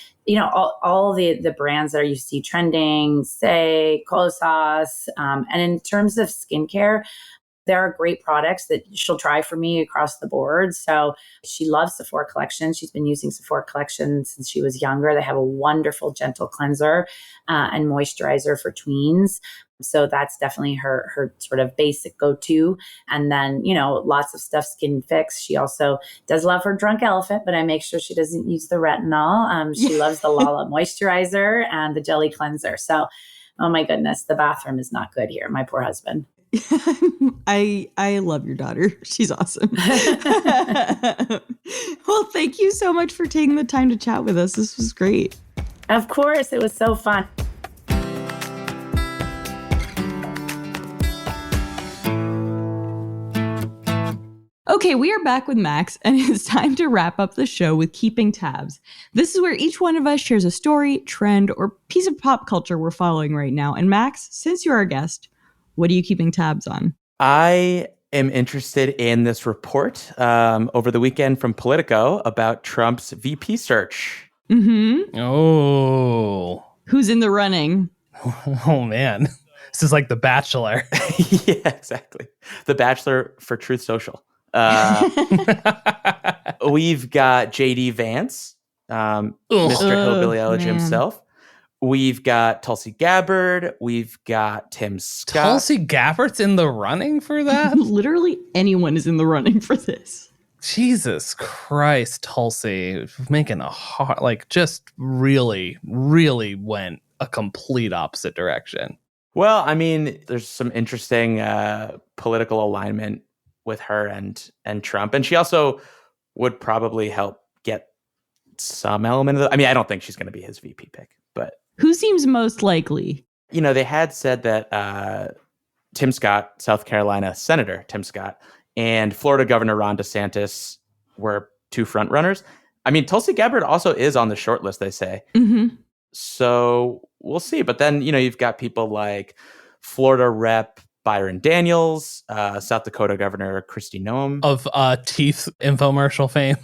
all the brands that you see trending, Say, Kosas. And in terms of skincare, there are great products that she'll try for me across the board. So she loves Sephora Collection. She's been using Sephora Collection since she was younger. They have a wonderful gentle cleanser and moisturizer for tweens. So that's definitely her sort of basic go-to. And then, lots of stuff Skin Fix. She also does love her Drunk Elephant, but I make sure she doesn't use the retinol. She loves the Lala moisturizer and the jelly cleanser. So, oh my goodness, the bathroom is not good here. My poor husband. I love your daughter. She's awesome. Well, thank you so much for taking the time to chat with us. This was great. Of course. It was so fun. Okay, we are back with Max, and it's time to wrap up the show with Keeping Tabs. This is where each one of us shares a story, trend, or piece of pop culture we're following right now. And Max, since you're our guest, what are you keeping tabs on? I am interested in this report over the weekend from Politico about Trump's VP search. Mm-hmm. Oh. Who's in the running? Oh, man. This is like The Bachelor. Yeah, exactly. The Bachelor for Truth Social. We've got JD Vance, Mr. Hillbilly Elegy himself. We've got Tulsi Gabbard. We've got Tim Scott. Tulsi Gabbard's in the running for that? Literally anyone is in the running for this. Jesus Christ, Tulsi. Making a hard, just really, really went a complete opposite direction. Well, I mean, there's some interesting political alignment with her and Trump. And she also would probably help get some element of the... I mean, I don't think she's going to be his VP pick, but... Who seems most likely? They had said that Tim Scott, South Carolina Senator Tim Scott, and Florida Governor Ron DeSantis were two front runners. I mean, Tulsi Gabbard also is on the short list, they say. Mm-hmm. So we'll see. But then, you've got people like Florida Rep. Byron Daniels, South Dakota Governor Kristi Noem. Of teeth infomercial fame.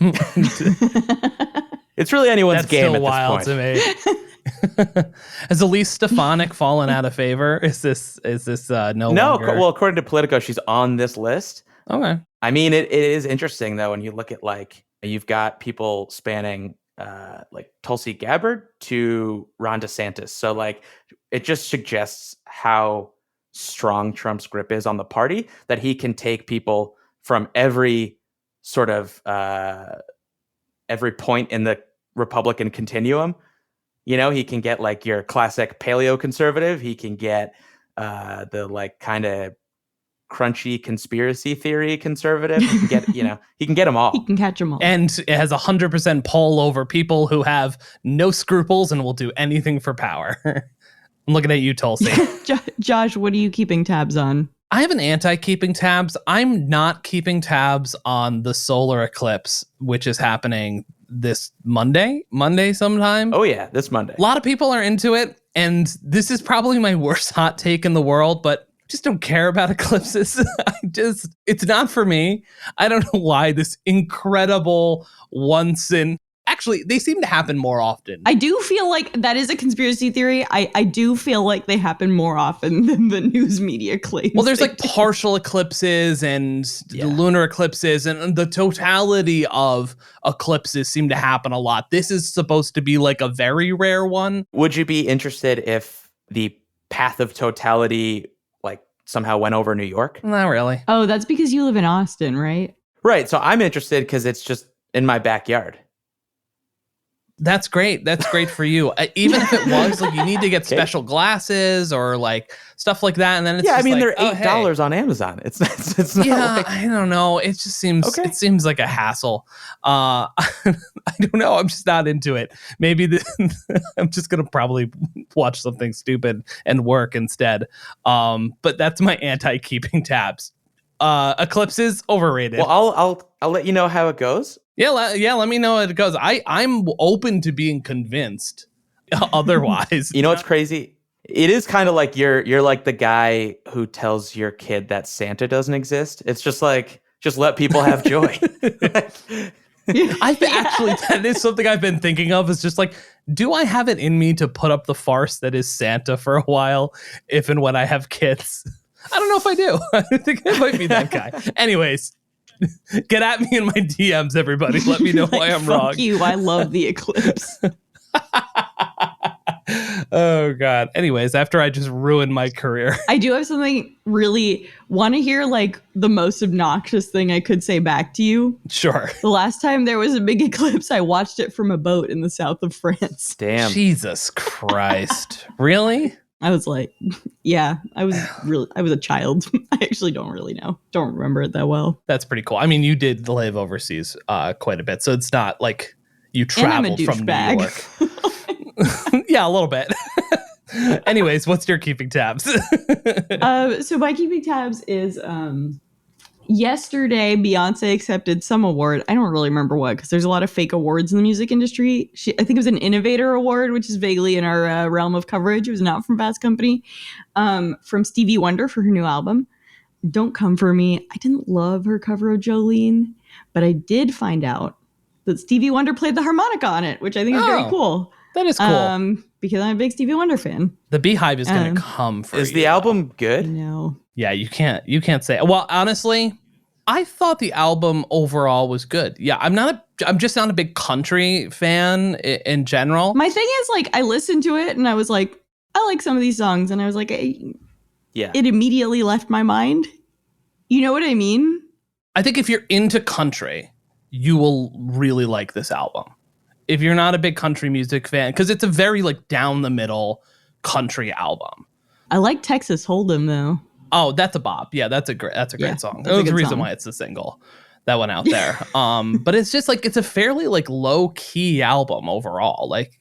It's really anyone's game at wild this point. To me. Has Elise Stefanik fallen out of favor? Is this no longer? Well, according to Politico, she's on this list. Okay. I mean, it is interesting, though, when you look at, You've got people spanning like Tulsi Gabbard to Ron DeSantis. So like it just suggests how strong Trump's grip is on the party, that he can take people from every sort of every point in the Republican continuum. You know, he can get like your classic paleo conservative. He can get the like kind of crunchy conspiracy theory conservative. He can get, you know, he can get them all. He can catch them all. And it has 100% pull over people who have no scruples and will do anything for power. I'm looking at you, Tulsi. Josh, what are you keeping tabs on? I have an anti-keeping tabs. I'm not keeping tabs on the solar eclipse, which is happening this Monday sometime. Oh yeah, this Monday. A lot of people are into it, and this is probably my worst hot take in the world, but just don't care about eclipses. It's not for me. I don't know why this incredible actually, they seem to happen more often. I do feel like that is a conspiracy theory. I do feel like they happen more often than the news media claims. Well, there's like partial eclipses and the lunar eclipses, and the totality of eclipses seem to happen a lot. This is supposed to be like a very rare one. Would you be interested if the path of totality like somehow went over New York? Not really. Oh, that's because you live in Austin, right? Right. So I'm interested because it's just in my backyard. That's great. That's great for you. Even if it was, like, you need to get special glasses or like stuff like that, and then it's I just mean, like, they're $8 on Amazon. It's not. Yeah, like, I don't know. It just seems it seems like a hassle. I don't know. I'm just not into it. Maybe I'm just gonna probably watch something stupid and work instead. But that's my anti-keeping tabs. Eclipses overrated. Well, I'll let you know how it goes. Yeah, let me know how it goes. I'm open to being convinced otherwise. You know what's crazy? It is kind of like you're like the guy who tells your kid that Santa doesn't exist. It's just like, just let people have joy. Actually, that is something I've been thinking of, is just like, do I have it in me to put up the farce that is Santa for a while, if and when I have kids? I don't know if I do. I think I might be that guy. Anyways, get at me in my DMs, everybody. Let me know why I'm wrong. Fuck you. I love the eclipse. Oh, God. Anyways, after I just ruined my career. I do have something really, want to hear like the most obnoxious thing I could say back to you? Sure. The last time there was a big eclipse, I watched it from a boat in the south of France. Damn. Jesus Christ. Really? I was like, yeah, I was a child. I actually don't really know. Don't remember it that well. That's pretty cool. I mean, you did live overseas quite a bit, so it's not like you traveled from New York. Yeah, a little bit. Anyways, what's your keeping tabs? So my keeping tabs is yesterday Beyonce accepted some award. I don't really remember what, because there's a lot of fake awards in the music industry. I think it was an Innovator Award, which is vaguely in our realm of coverage. It was not from Fast Company, from Stevie Wonder for her new album, Don't Come For Me. I didn't love her cover of Jolene, but I did find out that Stevie Wonder played the harmonica on it, which I think is very cool. That is cool. Because I'm a big Stevie Wonder fan. The Beehive is going to come for you. Is the album good? No. Yeah, you can't say. Well, honestly, I thought the album overall was good. Yeah, I'm just not a big country fan in general. My thing is, like, I listened to it and I was like, I like some of these songs, and I was like, it immediately left my mind. You know what I mean? I think if you're into country, you will really like this album. If you're not a big country music fan, because it's a very like down the middle country album. I like Texas Hold'em though. Oh, that's a bop. Yeah, that's a great song. That's the reason why it's the single that went out there. But it's just like, it's a fairly like low key album overall. Like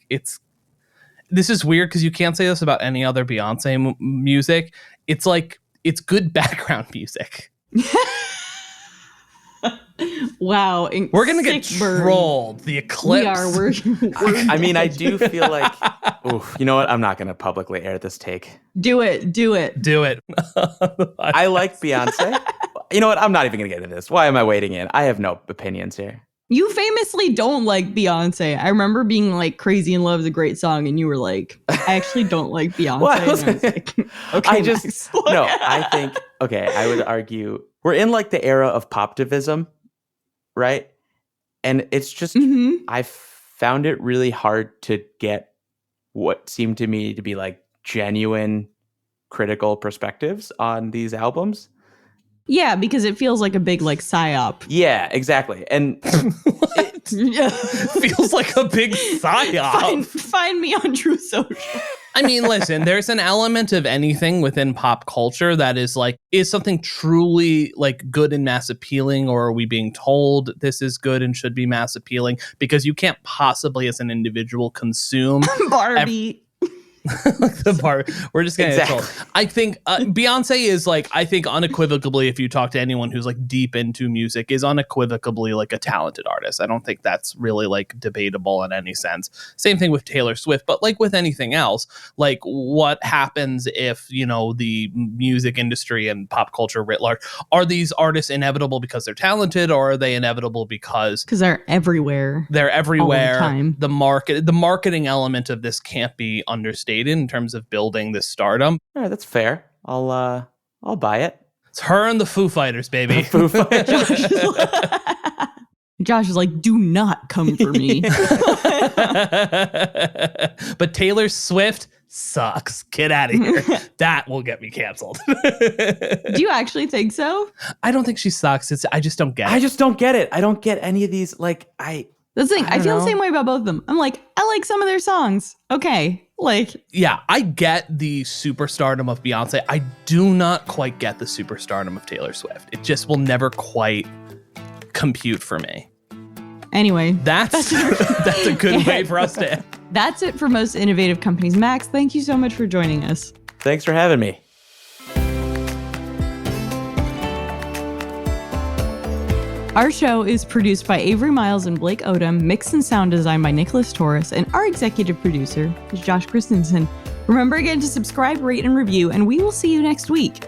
this is weird because you can't say this about any other Beyonce music. It's like, it's good background music. Wow. We're going to get trolled. The eclipse. We are. We're I mean, I do feel like, oof, you know what? I'm not going to publicly air this take. Do it. Do it. I like Beyonce. You know what? I'm not even going to get into this. Why am I wading in? I have no opinions here. You famously don't like Beyonce. I remember being like, Crazy in Love is a great song, and you were like, I actually don't like Beyonce. Well, I was like, okay, no, I think, okay, I would argue we're in like the era of poptivism, right? And it's just, I found it really hard to get what seemed to me to be like genuine critical perspectives on these albums. Yeah, because it feels like a big like psyop. Yeah, exactly. And feels like a big psyop. Find me on True Social. I mean, listen, there's an element of anything within pop culture that is like, is something truly like good and mass appealing, or are we being told this is good and should be mass appealing? Because you can't possibly, as an individual, consume Barbie. the part we're just gonna Exactly. I think Beyonce is like, I think unequivocally, if you talk to anyone who's like deep into music, is unequivocally like a talented artist. I don't think that's really like debatable in any sense. Same thing with Taylor Swift, but like with anything else, like what happens if, you know, the music industry and pop culture writ large, are these artists inevitable because they're talented, or are they inevitable because they're everywhere? They're everywhere. All the time. The marketing element of this can't be understated in terms of building this stardom. All right, that's fair. I'll buy it. It's her and the Foo Fighters, baby. Foo Fighters. Josh is like, do not come for me. But Taylor Swift sucks. Get out of here. That will get me canceled. Do you actually think so? I don't think she sucks. I just don't get it. I just don't get it. I don't get any of these. Like, That's the thing. I feel the same way about both of them. I'm like, I like some of their songs. Okay. Like, yeah, I get the superstardom of Beyonce. I do not quite get the superstardom of Taylor Swift. It just will never quite compute for me. Anyway, that's a good way for us to. That's it for Most Innovative Companies. Max, thank you so much for joining us. Thanks for having me. Our show is produced by Avery Miles and Blake Odom, mixed and sound design by Nicholas Torres, and our executive producer is Josh Christensen. Remember again to subscribe, rate, and review, and we will see you next week.